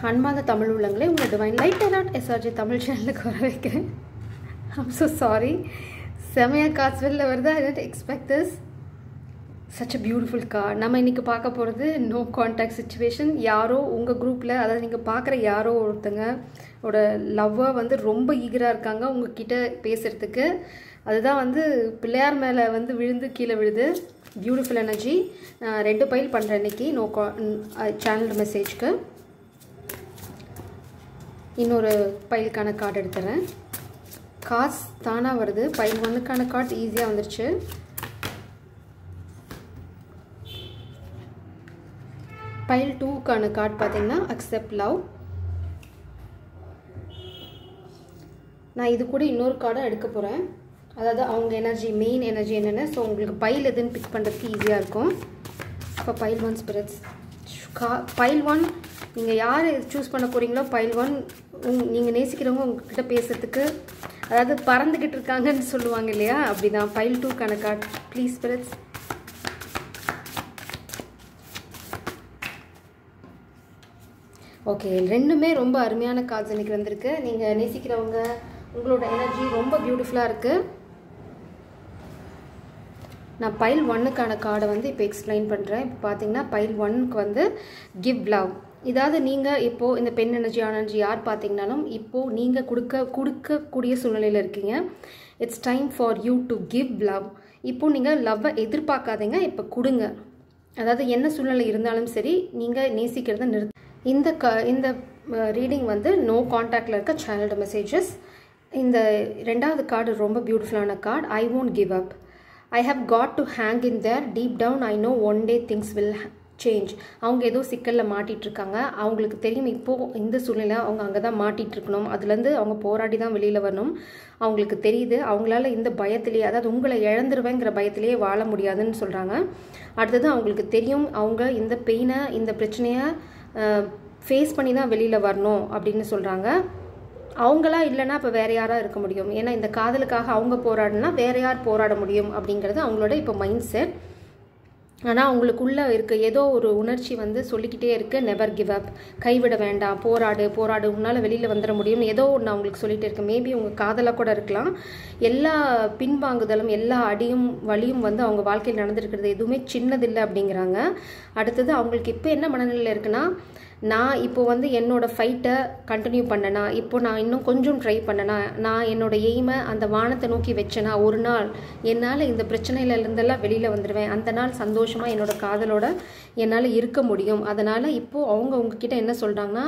அன்பான தமிழ் உள்ளங்களே, உங்கள் டிவைன் லைட் அலாட் எஸ்ஆர்ஜி தமிழ் சேனலுக்கு வர வைக்கிறேன். I'm so sorry. செமையாக கார்ட்ஸ் வெளில வருது. I don't expect this. Such a beautiful card. நம்ம இன்றைக்கி பார்க்க போகிறது நோ கான்டாக்ட் சுச்சுவேஷன். யாரோ உங்கள் குரூப்பில், அதாவது நீங்கள் பார்க்குற யாரோ ஒருத்தங்க லவ்வாக வந்து ரொம்ப ஈகராக இருக்காங்க உங்ககிட்ட பேசுகிறதுக்கு. அதுதான் வந்து பிள்ளையார் மேலே வந்து விழுந்து கீழே விழுது. Beautiful energy. 2 பைல் பண்ணுறேன் இன்றைக்கி சேனல் மெசேஜ்க்கு. இன்னொரு பைலுக்கான கார்டு எடுத்துறேன். காசு தானாக வருது. பைல் 1க்கான கார்டு ஈஸியாக வந்துருச்சு. பைல் 2க்கான கார்டு பார்த்தீங்கன்னா அக்செப்ட் லவ். நான் இது கூட இன்னொரு கார்டை எடுக்க போகிறேன். அதாவது அவங்க எனர்ஜி, மெயின் எனர்ஜி என்னென்ன. ஸோ உங்களுக்கு பைல் எதுன்னு பிக் பண்ணுறதுக்கு ஈஸியாக இருக்கும். இப்போ பைல் 1 ஸ்பிரிட்ஸ். பைல் 1 நீங்கள் யார் சூஸ் பண்ண போகிறீங்களோ, பைல் 1 நீங்கள் நேசிக்கிறவங்க உங்ககிட்ட பேசுகிறதுக்கு, அதாவது பறந்துக்கிட்டு இருக்காங்கன்னு சொல்லுவாங்க இல்லையா, அப்படி தான். பைல் 2க்கான கார்டு ப்ளீஸ் ஸ்பிரிட்ஸ். ஓகே, ரெண்டுமே ரொம்ப அருமையான கார்ட்ஸ் இன்றைக்கி வந்திருக்கு. நீங்கள் நேசிக்கிறவங்க, உங்களோட எனர்ஜி ரொம்ப பியூட்டிஃபுல்லாக இருக்குது. நான் பைல் 1க்கான கார்டை வந்து இப்போ எக்ஸ்பிளைன் பண்ணுறேன். இப்போ பார்த்தீங்கன்னா பைல் 1க்கு வந்து கிவ் லவ். இதாவது நீங்கள் இப்போது இந்த பெண் எனர்ஜி, ஆண் எனர்ஜி யார் பார்த்தீங்கன்னாலும் இப்போது நீங்கள் கொடுக்கக்கூடிய சூழ்நிலையில் இருக்கீங்க. It's time for you to give love. இப்போது நீங்கள் லவ்வை எதிர்பார்க்காதீங்க, இப்போ கொடுங்க. அதாவது என்ன சூழ்நிலை இருந்தாலும் சரி, நீங்கள் நேசிக்கிறத இந்த ரீடிங் வந்து நோ கான்டாக்டில் இருக்க சைல்டு மெசேஜஸ். இந்த 2வது கார்டு ரொம்ப பியூட்டிஃபுல்லான card. I won't give up. I have got to hang in there. Deep down I know one day things will change. அவங்க ஏதோ சிக்கலில் மாட்டிகிட்ருக்காங்க. அவங்களுக்கு தெரியும் இப்போது இந்த சூழ்நிலை அவங்க அங்கே தான் மாட்டிகிட்ருக்கணும். அதுலேருந்து அவங்க போராடி தான் வெளியில் வரணும். அவங்களுக்கு தெரியுது அவங்களால இந்த பயத்திலேயே, அதாவது உங்களை இழந்துருவேங்கிற பயத்திலேயே வாழ முடியாதுன்னு சொல்கிறாங்க. அடுத்தது அவங்களுக்கு தெரியும் அவங்க இந்த பெயினை, இந்த பிரச்சனையை ஃபேஸ் பண்ணி தான் வெளியில் வரணும் அப்படின்னு சொல்கிறாங்க. அவங்களா இல்லைன்னா இப்போ வேறு யாராக இருக்க முடியும். ஏன்னா இந்த காதலுக்காக அவங்க போராடினா வேறு யார் போராட முடியும் அப்படிங்கிறது அவங்களோட இப்போ மைண்ட் செட். ஆனால் அவங்களுக்குள்ளே இருக்க ஏதோ ஒரு உணர்ச்சி வந்து சொல்லிக்கிட்டே இருக்குது, நெவர் கிவ் அப், கைவிட வேண்டாம், போராடு, உன்னால் வெளியில் வந்துட முடியும்னு ஏதோ ஒன்று அவங்களுக்கு சொல்லிகிட்டே இருக்குது. மேபி உங்கள் காதலாக கூட இருக்கலாம். எல்லா பின்வாங்குதலும், எல்லா அடியும் வலியும் வந்து அவங்க வாழ்க்கையில் நடந்துருக்கிறது எதுவுமே சின்னதில்லை அப்படிங்கிறாங்க. அடுத்தது அவங்களுக்கு இப்போ என்ன மனநிலையில் இருக்குன்னா, நான் இப்போ வந்து என்னோடய ஃபைட்டை கண்டினியூ பண்ணனா, இப்போ நான் இன்னும் கொஞ்சம் ட்ரை பண்ணனா, நான் என்னோடய எய்மை அந்த வானத்தை நோக்கி வச்சேனா, ஒரு நாள் என்னால் இந்த பிரச்சனையிலேருந்தெல்லாம் வெளியில் வந்துடுவேன். அந்த நாள் சந்தோஷமாக என்னோடய காதலோட என்னால் இருக்க முடியும். அதனால் இப்போது அவங்க உங்ககிட்ட என்ன சொல்கிறாங்கன்னா,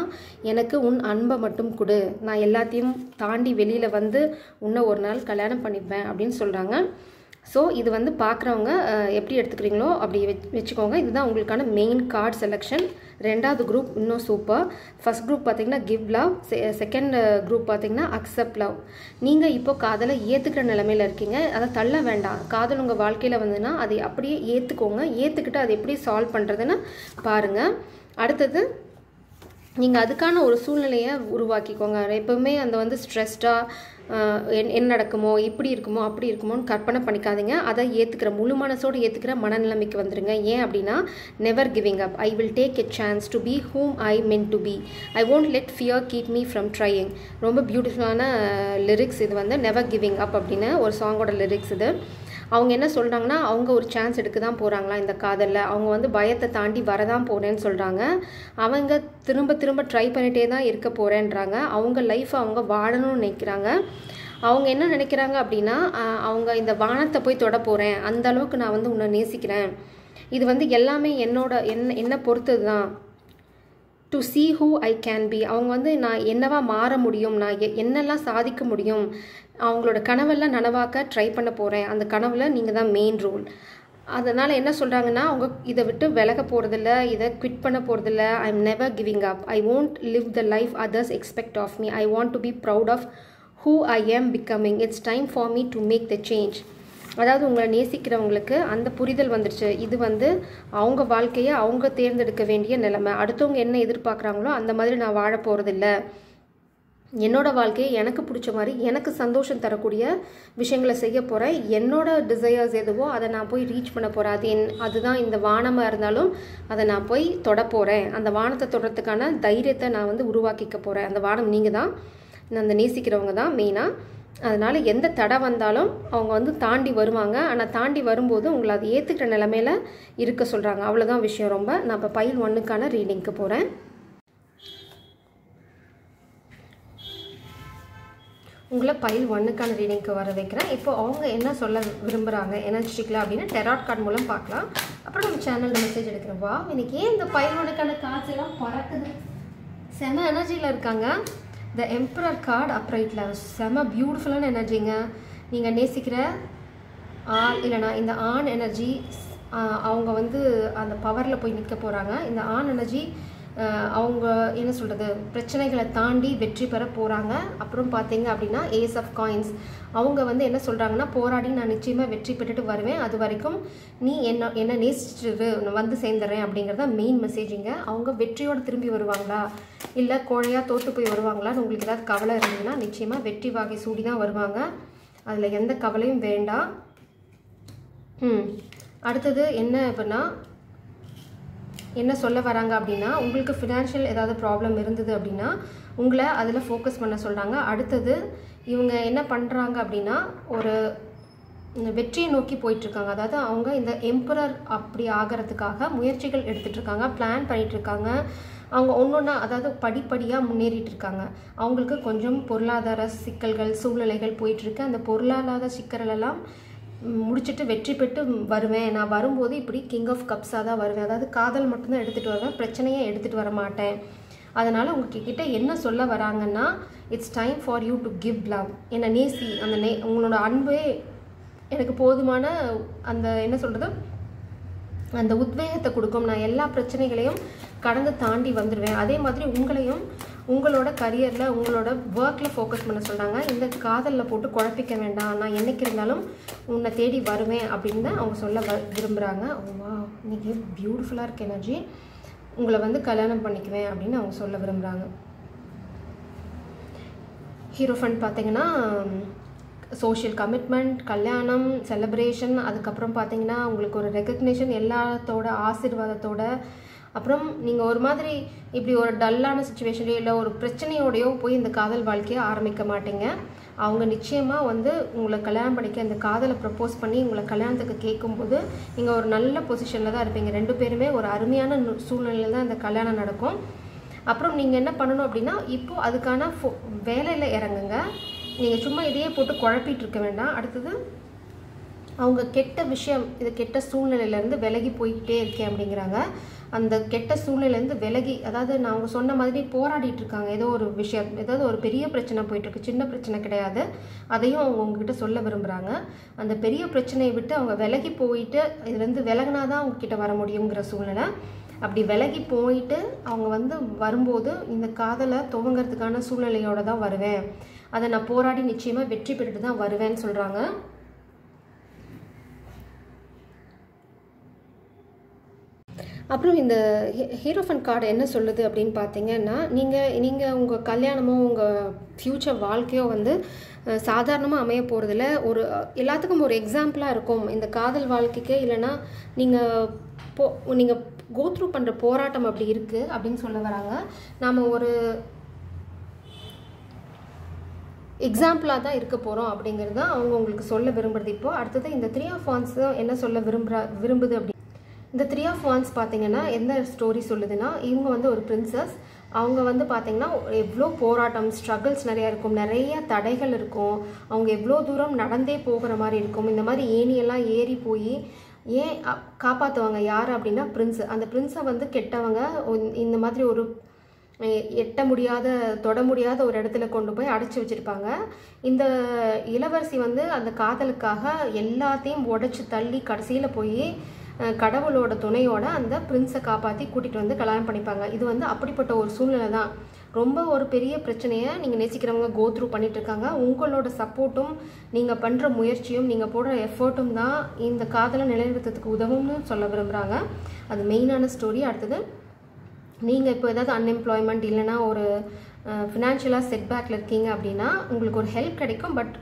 எனக்கு உன் அன்பை மட்டும் கொடு, நான் எல்லாத்தையும் தாண்டி வெளியில் வந்து உன்னை ஒரு நாள் கல்யாணம் பண்ணிப்பேன் அப்படின்னு சொல்கிறாங்க. ஸோ இது வந்து பார்க்குறவங்க எப்படி எடுத்துக்கிறீங்களோ அப்படி வச்சுக்கோங்க. இதுதான் உங்களுக்கான மெயின் கார்ட் செலெக்ஷன். 2வது குரூப் இன்னும் சூப்பர். ஃபர்ஸ்ட் குரூப் பார்த்தீங்கன்னா கிவ் லவ், செகண்ட் குரூப் பார்த்தீங்கன்னா அக்செப்ட் லவ். நீங்கள் இப்போ காதலை ஏற்றுக்கிற நிலைமையில் இருக்கீங்க. அதை தள்ள வேண்டாம். காதல் உங்கள் வாழ்க்கையில் வந்துன்னா அதை அப்படியே ஏற்றுக்கோங்க. ஏற்றுக்கிட்டு அதை எப்படி சால்வ் பண்ணுறதுன்னு பாருங்கள். அடுத்தது நீங்கள் அதுக்கான ஒரு சூழ்நிலையை உருவாக்கிக்கோங்க. எப்போவுமே அந்த வந்து ஸ்ட்ரெஸ்டாக என்ன நடக்குமோ, இப்படி இருக்குமோ, அப்படி இருக்குமோன்னு கற்பனை பண்ணிக்காதீங்க. அதை ஏற்றுக்கிற, முழு மனசோடு ஏற்றுக்கிற மனநிலைமைக்கு வந்துடுங்க. ஏன் அப்படின்னா, never giving up. I will take a chance to be who I meant to be. I won't let fear keep me from trying. ரொம்ப பியூட்டிஃபுல்லான லிரிக்ஸ் இது வந்து, நெவர் கிவிங் அப் அப்படின்னு ஒரு சாங்கோட லிரிக்ஸ் இது. அவங்க என்ன சொல்கிறாங்கன்னா, அவங்க ஒரு சான்ஸ் எடுக்க தான் போகிறாங்களா இந்த காதலில். அவங்க வந்து பயத்தை தாண்டி வரதான் போகிறேன்னு சொல்கிறாங்க. அவங்க திரும்ப ட்ரை பண்ணிகிட்டே தான் இருக்க போகிறேன்றாங்க. அவங்க லைஃப்பை அவங்க வாழணும்னு நினைக்கிறாங்க. அவங்க என்ன நினைக்கிறாங்க அப்படின்னா, அவங்க இந்த வானத்தை போய் தொட போகிறேன், அந்த அளவுக்கு நான் வந்து உன்னை நேசிக்கிறேன். இது வந்து எல்லாமே என்னை பொறுத்தது தான். To see who I can be. அவங்க வந்து நான் என்னவா மாற முடியும், நான் என்னெல்லாம் சாதிக்க முடியும், அவங்களோட கனவெல்லாம் நனவாக்க ட்ரை பண்ண போகிறேன். அந்த கனவில் நீங்கள் தான் மெயின் ரோல். அதனால் என்ன சொல்கிறாங்கன்னா, அவங்க இதை விட்டு விலக போகிறதில்ல, இதை குவிட் பண்ண போகிறதில்ல. I am never giving up. I won't live the life others expect of me. I want to be proud of who I am becoming. It's time for me to make the change. அதாவது உங்களை நேசிக்கிறவங்களுக்கு அந்த புரிதல் வந்துடுச்சு. இது வந்து அவங்க வாழ்க்கையை அவங்க தேர்ந்தெடுக்க வேண்டிய நிலைமை. அடுத்தவங்க என்ன எதிர்பார்க்குறாங்களோ அந்த மாதிரி நான் வாழ போகிறதில்ல. என்னோட வாழ்க்கையை எனக்கு பிடிச்ச மாதிரி எனக்கு சந்தோஷம் தரக்கூடிய விஷயங்களை செய்ய போகிறேன். என்னோட டிசையர்ஸ் எதுவோ அதை நான் போய் ரீச் பண்ண போகிறேன். அதுதான் இந்த வானமாக இருந்தாலும் அதை நான் போய் தொட போகிறேன். அந்த வானத்தை தொடறதுக்கான தைரியத்தை நான் வந்து உருவாக்கிக்க போகிறேன். அந்த வானம் நீங்கள் தான், அந்த நேசிக்கிறவங்க தான் மெயினாக. அதனால் எந்த தடை வந்தாலும் அவங்க வந்து தாண்டி வருவாங்க. ஆனால் தாண்டி வரும்போது உங்களை அதை ஏற்றுக்கிற நிலைமையில் இருக்க சொல்கிறாங்க. அவ்வளோதான் விஷயம். ரொம்ப நான் இப்போ பைல் 1க்கான ரீடிங்க்கு போகிறேன். உங்களை பைல் 1க்கான ரீடிங்க்கு வர வைக்கிறேன். இப்போ அவங்க என்ன சொல்ல விரும்புகிறாங்க எனர்ஜிட்டிக்கலாக அப்படின்னு டெராட் கார்டு மூலம் பார்க்கலாம். அப்புறம் நம்ம சேனலில் மெசேஜ் எடுக்கிறோம். வா இன்னைக்கு ஏன் இந்த பைல் 1க்கான கார்ட்ஸ் எல்லாம் பறக்குது, செம எனர்ஜியில் இருக்காங்க. த எம்பரர் கார்டு அப்ரைட்டில் செம பியூட்டிஃபுல்லான எனர்ஜிங்க. நீங்கள் நேசிக்கிற ஆள் இல்லைனா இந்த ஆண் எனர்ஜி அவங்க வந்து அந்த பவரில் போய் நிற்க போகிறாங்க. இந்த ஆண் எனர்ஜி அவங்க என்ன சொல்கிறது, பிரச்சனைகளை தாண்டி வெற்றி பெற போகிறாங்க. அப்புறம் பார்த்தீங்க அப்படின்னா ஏஸ் ஆஃப் காயின்ஸ் அவங்க வந்து என்ன சொல்கிறாங்கன்னா, போராடி நான் நிச்சயமாக வெற்றி பெற்றுட்டு வருவேன், அது வரைக்கும் நீ என்ன நேசிச்சுட்டு வந்து சேர்ந்துடுறேன் அப்படிங்கிறத மெயின் மெசேஜிங்க. அவங்க வெற்றியோடு திரும்பி வருவாங்களா இல்லை கோழையாக தோற்று போய் வருவாங்களான்னு உங்களுக்கு ஏதாவது கவலை இருந்ததுன்னா நிச்சயமாக வெற்றி வாகை சூடி தான் வருவாங்க. அதில் எந்த கவலையும் வேண்டாம். அடுத்தது என்ன அப்படின்னா, என்ன சொல்ல வராங்க அப்படின்னா, உங்களுக்கு ஃபினான்ஷியல் ஏதாவது ப்ராப்ளம் இருந்தது அப்படின்னா உங்களை அதில் ஃபோக்கஸ் பண்ண சொல்கிறாங்க. அடுத்தது இவங்க என்ன பண்ணுறாங்க அப்படின்னா, ஒரு வெற்றியை நோக்கி போயிட்டுருக்காங்க. அதாவது அவங்க இந்த எம்பரர் அப்படி ஆகிறதுக்காக முயற்சிகள் எடுத்துகிட்ருக்காங்க, பிளான் பண்ணிகிட்ருக்காங்க. அவங்க ஒன்றொன்னா அதாவது படிப்படியாக முன்னேறிட்டு இருக்காங்க. அவங்களுக்கு கொஞ்சம் பொருளாதார சிக்கல்கள் சூழ்நிலைகள் போயிட்டுருக்கு. அந்த பொருளாதார சிக்கலெல்லாம் முடிச்சுட்டு வெற்றி பெற்று வருவேன். நான் வரும்போது இப்படி கிங் ஆஃப் கப்ஸாக தான் வருவேன். அதாவது காதல் மட்டும்தான் எடுத்துகிட்டு வருவேன், பிரச்சனையே எடுத்துகிட்டு வர மாட்டேன். அதனால் உங்ககிட்ட என்ன சொல்ல வராங்கன்னா, it's time for you to give love. என்னை நேசி, அந்த உங்களோட அன்பே எனக்கு போதுமான அந்த என்ன சொல்கிறது அந்த உத்வேகத்தை கொடுக்கும். நான் எல்லா பிரச்சனைகளையும் கடந்து தாண்டி வந்துடுவேன். அதே மாதிரி உங்களையும் உங்களோட கரியரில் உங்களோட ஒர்க்கில் ஃபோக்கஸ் பண்ண சொல்கிறாங்க. இந்த காதலில் போட்டு குழப்பிக்க வேண்டாம், நான் என்னைக்கு இருந்தாலும் உன்னை தேடி வருவேன் அப்படின்னு அவங்க சொல்ல விரும்புகிறாங்க. வா இன்னைக்கு பியூட்டிஃபுல்லாக இருக்க எனர்ஜி. உங்களை வந்து கல்யாணம் பண்ணிக்குவேன் அப்படின்னு அவங்க சொல்ல விரும்புகிறாங்க. ஹீரோஃபண்ட் பார்த்தீங்கன்னா சோஷியல் கமிட்மெண்ட், கல்யாணம், செலிப்ரேஷன், அதுக்கப்புறம் பார்த்தீங்கன்னா உங்களுக்கு ஒரு ரெக்கக்னேஷன் எல்லாத்தோட ஆசீர்வாதத்தோட. அப்புறம் நீங்கள் ஒரு மாதிரி இப்படி ஒரு டல்லான சுச்சுவேஷன்லையோ இல்லை ஒரு பிரச்சனையோடையோ போய் இந்த காதல் வாழ்க்கையை ஆரம்பிக்க மாட்டீங்க. அவங்க நிச்சயமாக வந்து உங்களை கல்யாணம் பண்ணிக்க இந்த காதலை ப்ரப்போஸ் பண்ணி உங்களை கல்யாணத்துக்கு கேட்கும்போது நீங்கள் ஒரு நல்ல பொசிஷனில் தான் இருப்பீங்க. ரெண்டு பேருமே ஒரு அருமையான சூழ்நிலையில் தான் இந்த கல்யாணம் நடக்கும். அப்புறம் நீங்கள் என்ன பண்ணணும் அப்படின்னா, இப்போது அதுக்கான வேலையில் இறங்குங்க. நீங்கள் சும்மா இதையே போட்டு குழப்பிட்டு இருக்க வேண்டாம். அடுத்தது அவங்க கெட்ட விஷயம், இது கெட்ட சூழ்நிலையிலேருந்து விலகி போய்கிட்டே இருக்கேன் அப்படிங்கிறாங்க. அந்த கெட்ட சூழ்நிலையிலேருந்து விலகி, அதாவது நான் அவங்க சொன்ன மாதிரி போராடிட்டு இருக்காங்க. ஏதோ ஒரு விஷயம், ஏதாவது ஒரு பெரிய பிரச்சனை போயிட்டுருக்கு, சின்ன பிரச்சனை கிடையாது. அதையும் அவங்க உங்ககிட்ட சொல்ல விரும்புகிறாங்க. அந்த பெரிய பிரச்சனையை விட்டு அவங்க விலகி போயிட்டு இதுலேருந்து விலகினா தான் அவங்கக்கிட்ட வர முடியுங்கிற சூழ்நிலை. அப்படி விலகி போயிட்டு அவங்க வந்து வரும்போது இந்த காதலை துவங்கிறதுக்கான சூழ்நிலையோடு தான் வருவேன், அதை நான் போராடி நிச்சயமாக வெற்றி பெற்றுட்டு தான் வருவேன்னு சொல்கிறாங்க. அப்புறம் இந்த ஹீரோஃபண்ட் கார்டு என்ன சொல்லுது அப்படின்னு பார்த்தீங்கன்னா, நீங்கள் உங்கள் கல்யாணமோ உங்கள் ஃப்யூச்சர் வாழ்க்கையோ வந்து சாதாரணமாக அமைய போகிறதில்ல. ஒரு எல்லாத்துக்கும் ஒரு எக்ஸாம்பிளாக இருக்கும் இந்த காதல் வாழ்க்கைக்கு. இல்லைன்னா நீங்கள் கோத்ரூ பண்ணுற போராட்டம் அப்படி இருக்குது அப்படின்னு சொல்ல வராங்க. நாம் ஒரு எக்ஸாம்பிளாக தான் இருக்க போகிறோம் அப்படிங்கிறது தான் அவங்க உங்களுக்கு சொல்ல விரும்புகிறது. இப்போது அடுத்தது இந்த 3 of Wands என்ன சொல்ல விரும்புது அப்படி, இந்த 3 of Wands பார்த்தீங்கன்னா எந்த ஸ்டோரி சொல்லுதுன்னா, இவங்க வந்து ஒரு பிரின்சஸ். அவங்க வந்து பார்த்திங்கன்னா எவ்வளோ போராட்டம் ஸ்ட்ரகிள்ஸ் நிறையா இருக்கும், நிறைய தடைகள் இருக்கும். அவங்க எவ்வளோ தூரம் நடந்தே போகிற மாதிரி இருக்கும். இந்த மாதிரி ஏணியெல்லாம் ஏறி போய் ஏன் காப்பாற்றுவாங்க யார் அப்படின்னா பிரின்ஸு. அந்த பிரின்ஸை வந்து கெட்டவங்க இந்த மாதிரி ஒரு எட்ட முடியாத தொட முடியாத ஒரு இடத்துல கொண்டு போய் அடைச்சி வச்சுருப்பாங்க. இந்த இளவரசி வந்து அந்த காதலுக்காக எல்லாத்தையும் உடைச்சி தள்ளி கடைசியில் போய் கடவுளோட துணையோட அந்த பிரின்ஸை காப்பாற்றி கூட்டிகிட்டு வந்து கல்யாணம் பண்ணிப்பாங்க. இது வந்து அப்படிப்பட்ட ஒரு சூழ்நிலை தான். ரொம்ப ஒரு பெரிய பிரச்சனையை நீங்கள் நேசிக்கிறவங்க கோத்ரூ பண்ணிட்டு இருக்காங்க. உங்களோட சப்போர்ட்டும் நீங்கள் பண்ணுற முயற்சியும் நீங்கள் போடுற எஃபர்ட்டும் தான் இந்த காதலை நிலைநிறுத்தத்துக்கு உதவும்னு சொல்ல விரும்புகிறாங்க. அது மெயினான ஸ்டோரி. அடுத்தது நீங்கள் இப்போ ஏதாவது அன்எம்ப்ளாய்மெண்ட் இல்லைனா ஒரு ஃபினான்ஷியலாக செட்பேக்கில் இருக்கீங்க அப்படின்னா உங்களுக்கு ஒரு ஹெல்ப் கிடைக்கும். பட்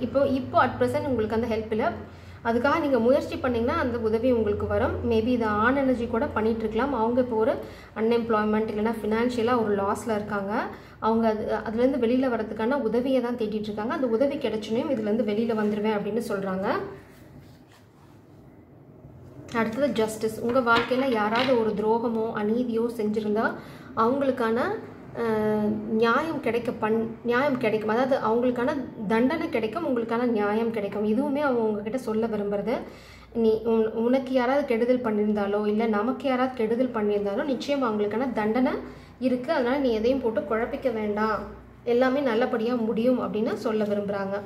இப்போ அட் ப்ரெசென்ட் உங்களுக்கு அந்த ஹெல்ப் இல்லை. அதுக்காக நீங்கள் முயற்சி பண்ணிங்கன்னா அந்த உதவி உங்களுக்கு வரும். மேபி இது ஆன் எனர்ஜி கூட பண்ணிகிட்ருக்கலாம். அவங்க இப்போ ஒரு அன்எம்ப்ளாய்மெண்ட் இல்லைனா ஃபினான்ஷியலாக ஒரு லாஸில் இருக்காங்க. அவங்க அதுலேருந்து வெளியில் வரதுக்கான உதவியை தான் தேடிட்டு இருக்காங்க. அந்த உதவி கிடைச்சுனையும் இதுலேருந்து வெளியில் வந்துடுவேன் அப்படின்னு சொல்கிறாங்க. அடுத்தது ஜஸ்டிஸ். உங்கள் வாழ்க்கையில் யாராவது ஒரு துரோகமோ அநீதியோ செஞ்சுருந்தா அவங்களுக்கான நியாயம் கிடைக்கும். அதாவது அவங்களுக்கான தண்டனை கிடைக்கும், உங்களுக்கான நியாயம் கிடைக்கும். இதுவுமே அவங்க உங்ககிட்ட சொல்ல விரும்புறது. உனக்கு யாராவது கெடுதல் பண்ணியிருந்தாலோ இல்லை நமக்கு யாராவது கெடுதல் பண்ணியிருந்தாலோ நிச்சயம் அவங்களுக்கான தண்டனை இருக்குது. அதனால் நீ எதையும் போட்டு குழப்பிக்க வேண்டாம், எல்லாமே நல்லபடியாக முடியும் அப்படின்னு சொல்ல விரும்புகிறாங்க.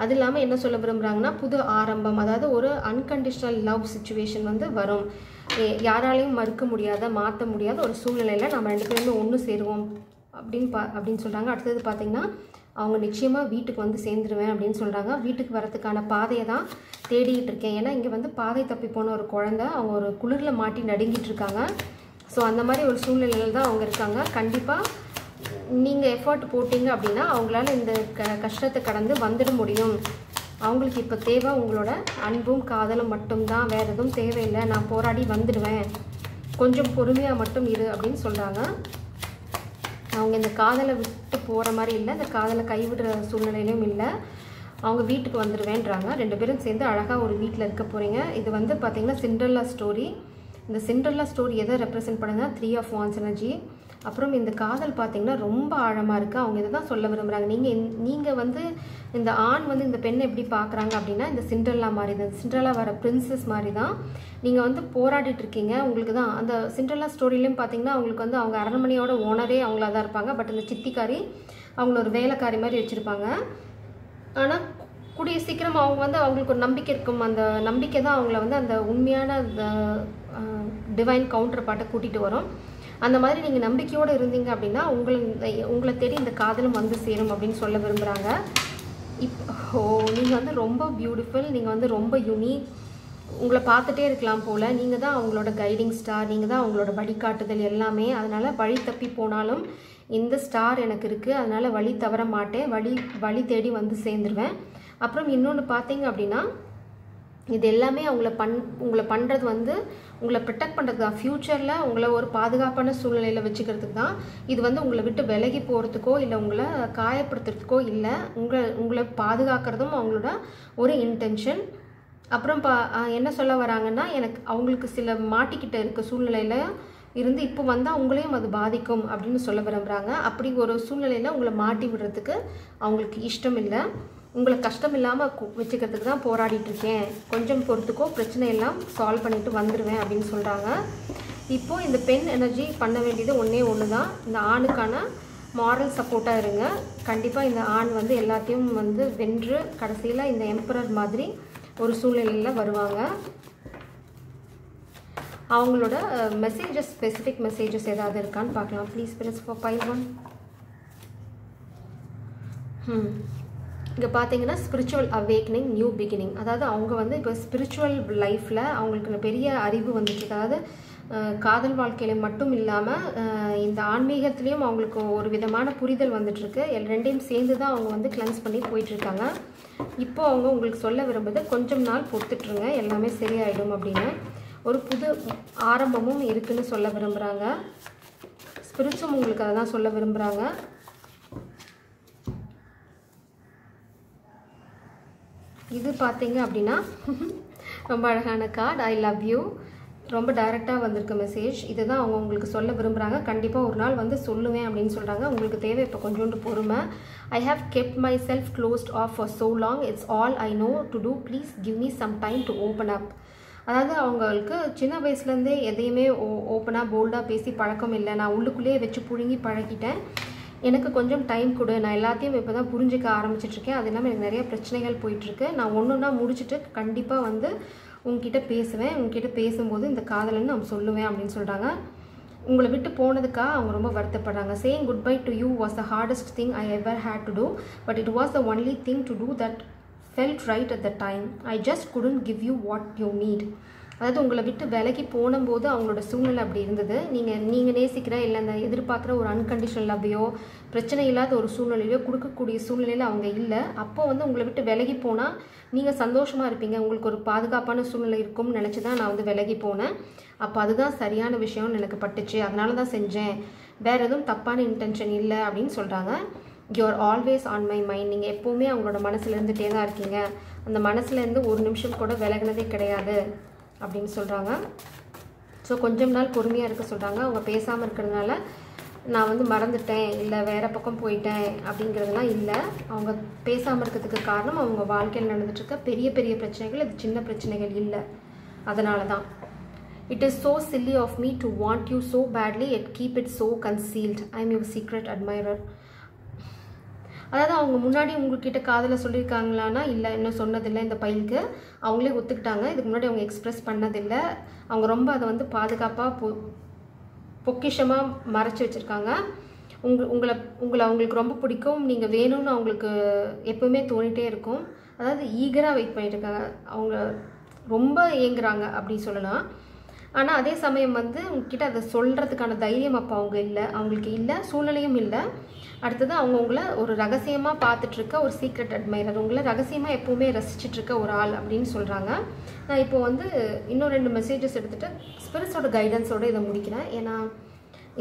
அது இல்லாமல் என்ன சொல்ல விரும்புகிறாங்கன்னா புது ஆரம்பம், அதாவது ஒரு அன்கண்டிஷனல் லவ் சிச்சுவேஷன் வந்து வரும். யாராலையும் மறுக்க முடியாத மாற்ற முடியாத ஒரு சூழ்நிலையில் நம்ம 2 பேருமே ஒன்று சேருவோம் அப்படின்னு சொல்கிறாங்க. அடுத்தது பார்த்திங்கன்னா அவங்க நிச்சயமாக வீட்டுக்கு வந்து சேர்ந்துருவேன் அப்படின்னு சொல்கிறாங்க. வீட்டுக்கு வரத்துக்கான பாதையை தான் தேடிகிட்டு இருக்கேன். ஏன்னா இங்கே வந்து பாதை தப்பி போன ஒரு குழந்தை அவங்க ஒரு குளிரில் மாட்டி நடுங்கிட்டு இருக்காங்க. ஸோ அந்த மாதிரி ஒரு சூழ்நிலையில் தான் அவங்க இருக்காங்க. கண்டிப்பாக நீங்கள் எஃபர்ட் போட்டிங்க அப்படின்னா அவங்களால இந்த கஷ்டத்தை கடந்து வந்துட முடியும். அவங்களுக்கு இப்போ தேவை உங்களோட அன்பும் காதலும் மட்டும்தான், வேறு எதுவும் தேவையில்லை. நான் போராடி வந்துடுவேன், கொஞ்சம் பொறுமையாக மட்டும் இரு அப்படின்னு சொல்கிறாங்க. அவங்க இந்த காதலை விட்டு போகிற மாதிரி இல்லை, இந்த காதலை கைவிடுற சூழ்நிலையிலும் இல்லை. அவங்க வீட்டுக்கு வந்துடுவேன்றாங்க. 2 பேரும் சேர்ந்து அழகாக ஒரு வீட்டில் இருக்க போகிறீங்க. இது வந்து பார்த்திங்கன்னா சிண்ட்ரெல்லா ஸ்டோரி. இந்த சிண்ட்ரெல்லா ஸ்டோரி எதை ரெப்ரசென்ட் பண்ணுங்கன்னா 3 of Wands எனர்ஜி. அப்புறம் இந்த காதல் பார்த்திங்கன்னா ரொம்ப ஆழமாக இருக்குது. அவங்க இதை தான் சொல்ல விரும்புகிறாங்க. நீங்கள் வந்து இந்த ஆண் வந்து இந்த பெண்ணை எப்படி பார்க்குறாங்க அப்படின்னா இந்த சிண்ட்ரெல்லா மாதிரி தான், சிண்ட்ரெல்லா வர பிரின்சஸ் மாதிரி தான் நீங்கள் வந்து போராடிட்டு இருக்கீங்க. உங்களுக்கு தான் அந்த சிண்ட்ரெல்லா ஸ்டோரியிலையும் பார்த்திங்கன்னா அவங்களுக்கு வந்து அவங்க அரண்மனையோட ஓனரே அவங்களா தான் இருப்பாங்க. பட் இந்த சித்திக்காரி அவங்கள ஒரு வேலைக்காரி மாதிரி வச்சுருப்பாங்க. ஆனால் கூடிய சீக்கிரம் அவங்க வந்து அவங்களுக்கு ஒரு நம்பிக்கை இருக்கும். அந்த நம்பிக்கை தான் அவங்கள வந்து அந்த உண்மையான டிவைன் கவுண்டர் பாட்டை கூட்டிகிட்டு வரும். அந்த மாதிரி நீங்கள் நம்பிக்கையோடு இருந்தீங்க அப்படின்னா உங்களை தேடி இந்த காதலும் வந்து சேரும் அப்படின்னு சொல்ல விரும்புகிறாங்க. நீங்கள் வந்து ரொம்ப பியூட்டிஃபுல், நீங்கள் வந்து ரொம்ப யூனிக், உங்களை பார்த்துட்டே இருக்கலாம் போல். நீங்கள் தான் அவங்களோட கைடிங் ஸ்டார், நீங்கள் தான் அவங்களோட வழிகாட்டுதல் எல்லாமே. அதனால் வழி தப்பி போனாலும் இந்த ஸ்டார் எனக்கு இருக்குது, அதனால் வழி தவற மாட்டேன், வழி தேடி வந்து சேர்ந்துருவேன். அப்புறம் இன்னொன்று பார்த்தீங்க அப்படின்னா இது எல்லாமே உங்களை பண்ணுறது வந்து உங்களை ப்ரொடெக்ட் பண்ணுறது தான். ஃப்யூச்சரில் உங்களை ஒரு பாதுகாப்பான சூழ்நிலையில் வச்சுக்கிறதுக்கு தான். இது வந்து உங்களை விட்டு விலகி போகிறதுக்கோ இல்லை உங்களை காயப்படுத்துறதுக்கோ இல்லை, உங்களை பாதுகாக்கிறதும் அவங்களோட ஒரு இன்டென்ஷன். அப்புறம் என்ன சொல்ல வராங்கன்னா அவங்களுக்கு சில மாட்டிக்கிட்ட இருக்க சூழ்நிலையில் இருந்து இப்போ வந்தால் உங்களையும் அது பாதிக்கும் அப்படின்னு சொல்ல விரும்புகிறாங்க. அப்படி ஒரு சூழ்நிலையில் உங்களை மாட்டி விடுறதுக்கு அவங்களுக்கு இஷ்டம் இல்லை. உங்களை கஷ்டம் இல்லாமல் வச்சுக்கிறதுக்கு தான் போராடிட்டுருக்கேன், கொஞ்சம் பொறுத்துக்கோ, பிரச்சனை எல்லாம் சால்வ் பண்ணிவிட்டு வந்துடுவேன் அப்படின்னு சொல்கிறாங்க. இப்போது இந்த பெண் எனர்ஜி பண்ண வேண்டியது ஒன்று தான், இந்த ஆணுக்கான மாரல் சப்போர்ட்டாக இருங்க. கண்டிப்பாக இந்த ஆண் வந்து எல்லாத்தையும் வந்து வென்று கடைசியில் இந்த எம்பரர் மாதிரி ஒரு சூழ்நிலையில் வருவாங்க. அவங்களோட மெசேஜஸ், ஸ்பெசிஃபிக் மெசேஜஸ் ஏதாவது இருக்கான்னு பார்க்கலாம். Please spirits for file 1. இங்கே பார்த்தீங்கன்னா ஸ்பிரிச்சுவல் அவேக்னிங், நியூ பிகினிங். அதாவது அவங்க வந்து இப்போ ஸ்பிரிச்சுவல் லைஃப்பில் அவங்களுக்கு பெரிய அறிவு வந்துட்டுருக்கு. அதாவது காதல் வாழ்க்கையில் மட்டும் இல்லாமல் இந்த ஆன்மீகத்துலேயும் அவங்களுக்கு ஒரு விதமான புரிதல் வந்துட்டுருக்கு. 2யும் சேர்ந்து தான் அவங்க வந்து கிளென்ஸ் பண்ணி போயிட்டுருக்காங்க. இப்போது அவங்க உங்களுக்கு சொல்ல விரும்புது கொஞ்சம் நாள் பொறுத்துட்ருங்க, எல்லாமே சரியாயிடும் அப்படின்னு. ஒரு புது ஆரம்பமும் இருக்குதுன்னு சொல்ல விரும்புகிறாங்க. ஸ்பிரிட்ஸும் உங்களுக்கு அதை தான் சொல்ல விரும்புகிறாங்க. இது பார்த்தீங்க அப்படின்னா ரொம்ப அழகான கார்டு, ஐ லவ் யூ, ரொம்ப டைரெக்டாக வந்திருக்க மெசேஜ். இதுதான் அவங்க உங்களுக்கு சொல்ல விரும்புகிறாங்க. கண்டிப்பாக ஒரு நாள் வந்து சொல்லுவேன் அப்படின்னு சொல்கிறாங்க. உங்களுக்கு தேவை இப்போ கொஞ்சோண்டு பொறுமை. I have kept myself closed off for so long, it's all I know to do, please give me some time to open up. அதாவது அவங்களுக்கு சின்ன வயசுலேருந்தே எதையுமே ஓப்பனாக போல்டாக பேசி பழக்கம் இல்லை. நான் உள்ளுக்குள்ளேயே வச்சு புழுங்கி பழகிட்டேன். எனக்கு கொஞ்சம் டைம் கொடு, நான் எல்லாத்தையும் இப்போ தான் புரிஞ்சிக்க ஆரம்பிச்சிட்ருக்கேன். அது இல்லாமல் எனக்கு நிறைய பிரச்சனைகள் போயிட்டுருக்கு. நான் ஒன்றுன்னா முடிச்சுட்டு கண்டிப்பாக வந்து உங்ககிட்ட பேசுவேன். உங்ககிட்ட பேசும்போது இந்த காதலன்னு நான் சொல்லுவேன் அப்படின்னு சொல்கிறாங்க. உங்களை விட்டு போனதுக்காக அவங்க ரொம்ப வருத்தப்படுறாங்க. Saying goodbye to you was the hardest thing I ever had to do, but it was the only thing to do that felt right at the time. I just couldn't give you what you need. அதாவது உங்களை விட்டு விலகி போனும்போது அவங்களோட சூழ்நிலை அப்படி இருந்தது. நீங்கள் நேசிக்கிற இல்லை அந்த எதிர்பார்க்குற ஒரு அன்கண்டிஷனல் லவ்வையோ பிரச்சனை இல்லாத ஒரு சூழ்நிலையோ கொடுக்கக்கூடிய சூழ்நிலையில் அவங்க இல்லை. அப்போ வந்து உங்களை விட்டு விலகி போனால் நீங்கள் சந்தோஷமாக இருப்பீங்க, உங்களுக்கு ஒரு பாதுகாப்பான சூழ்நிலை இருக்கும்னு நினச்சி தான் நான் வந்து விலகி போனேன். அப்போ அதுதான் சரியான விஷயம்னு எனக்கு பட்டுச்சு, அதனால தான் செஞ்சேன், வேறு எதுவும் தப்பான இன்டென்ஷன் இல்லை அப்படின்னு சொல்கிறாங்க. You're always on my mind. நீங்கள் எப்போவுமே அவங்களோட மனசில் இருந்துகிட்டே தான் இருக்கீங்க, அந்த மனசுலேருந்து ஒரு நிமிஷம் கூட விலகினதே கிடையாது அப்படின்னு சொல்கிறாங்க. ஸோ கொஞ்சம் நாள் பொறுமையாக இருக்க சொல்கிறாங்க. அவங்க பேசாமல் இருக்கிறதுனால நான் வந்து மறந்துட்டேன் இல்லை வேறு பக்கம் போயிட்டேன் அப்படிங்கிறதுலாம் இல்லை. அவங்க பேசாமல் இருக்கிறதுக்கு காரணம் அவங்க வாழ்க்கையில் நடந்துட்டுருக்க பெரிய பெரிய பிரச்சனைகள், அது சின்ன பிரச்சனைகள் இல்லை, அதனால தான். It is so silly of me to want you so badly yet keep it so concealed. I am your secret admirer. அதாவது அவங்க முன்னாடி உங்ககிட்ட காதலை சொல்லியிருக்காங்களான்னா இல்லை, இன்னும் சொன்னதில்லை. இந்த பைலுக்கு அவங்களே ஒத்துக்கிட்டாங்க, இதுக்கு முன்னாடி அவங்க எக்ஸ்ப்ரெஸ் பண்ணதில்லை. அவங்க ரொம்ப அதை வந்து பாதுகாப்பாக பொக்கிஷமாக மறைச்சி வச்சுருக்காங்க. உங்களை அவங்களுக்கு ரொம்ப பிடிக்கும், நீங்கள் வேணும்னு அவங்களுக்கு எப்போவுமே தோணிகிட்டே இருக்கும். அதாவது ஈகராக வெயிட் பண்ணிட்டுருக்காங்க, அவங்க ரொம்ப ஏங்குறாங்க அப்படின்னு சொல்லலாம். ஆனால் அதே சமயம் வந்து உங்ககிட்ட அதை சொல்கிறதுக்கான தைரியம் அப்போ அவங்களுக்கு இல்லை, சூழ்நிலையும் இல்லை. அடுத்தது அவங்க உங்களை ஒரு ரகசியமாக பார்த்துட்ருக்க ஒரு சீக்ரெட் அட்மைரர், உங்களை ரகசியமாக எப்போவுமே ரசிச்சிட்ருக்க ஒரு ஆள் அப்படின்னு சொல்கிறாங்க. நான் இப்போது வந்து இன்னும் 2 மெசேஜஸ் எடுத்துகிட்டு ஸ்பிரிட்ஸோட கைடன்ஸோடு இதை முடிக்கிறேன். ஏன்னா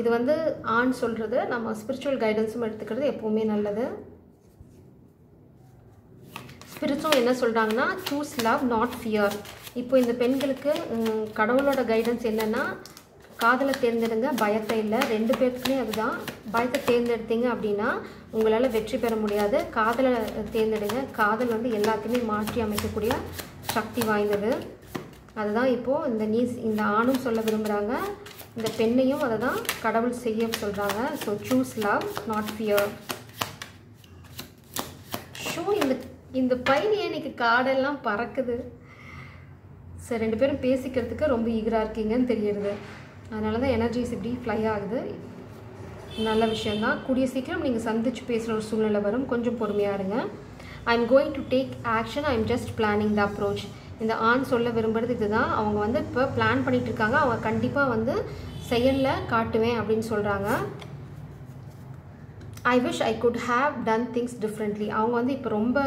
இது வந்து ஆண் சொல்கிறது, நம்ம ஸ்பிரிச்சுவல் கைடன்ஸும் எடுத்துக்கிறது எப்போவுமே நல்லது. ஸ்பிரிட்ஸும் என்ன சொல்கிறாங்கன்னா, சூஸ் லவ் நாட் ஃபியர். இப்போ இந்த பெண்களுக்கு கடவுளோட கைடன்ஸ் என்னென்னா, காதலை தேர்ந்தெடுங்க, பயத்தை இல்லை. 2 பேருக்குமே அதுதான். பயத்தை தேர்ந்தெடுத்தீங்க அப்படின்னா உங்களால் வெற்றி பெற முடியாது. காதலை தேர்ந்தெடுங்க, காதல் வந்து எல்லாத்தையுமே மாற்றி அமைக்கக்கூடிய சக்தி வாய்ந்தது. அதுதான் இப்போது இந்த ஆணும் சொல்ல விரும்புகிறாங்க, இந்த பெண்ணையும் அதை தான் கடவுள் செய்ய சொல்கிறாங்க. So choose love not fear. Show இந்த பையன் இன்னைக்கு காடெல்லாம் பறக்குது. சரி, 2 பேரும் பேசிக்கிறதுக்கு ரொம்ப ஈகராக இருக்கீங்கன்னு தெரியுது. அதனால தான் எனர்ஜிஸ் இப்படி ஃப்ளை ஆகுது. நல்ல விஷயந்தான். கூடிய சீக்கிரம் நீங்கள் சந்திச்சு பேசுகிற ஒரு சூழ்நிலை வரும், கொஞ்சம் பொறுமையாக இருங்க. I am going to take action, I am just planning the approach. இந்த ஆண் சொல்ல விரும்புகிறது இதுதான். அவங்க வந்து இப்போ பிளான் பண்ணிகிட்டு இருக்காங்க, அவங்க கண்டிப்பாக வந்து செயலில் காட்டுவேன் அப்படின்னு சொல்கிறாங்க. I wish I could have done things differently. அவங்க வந்து இப்போ ரொம்ப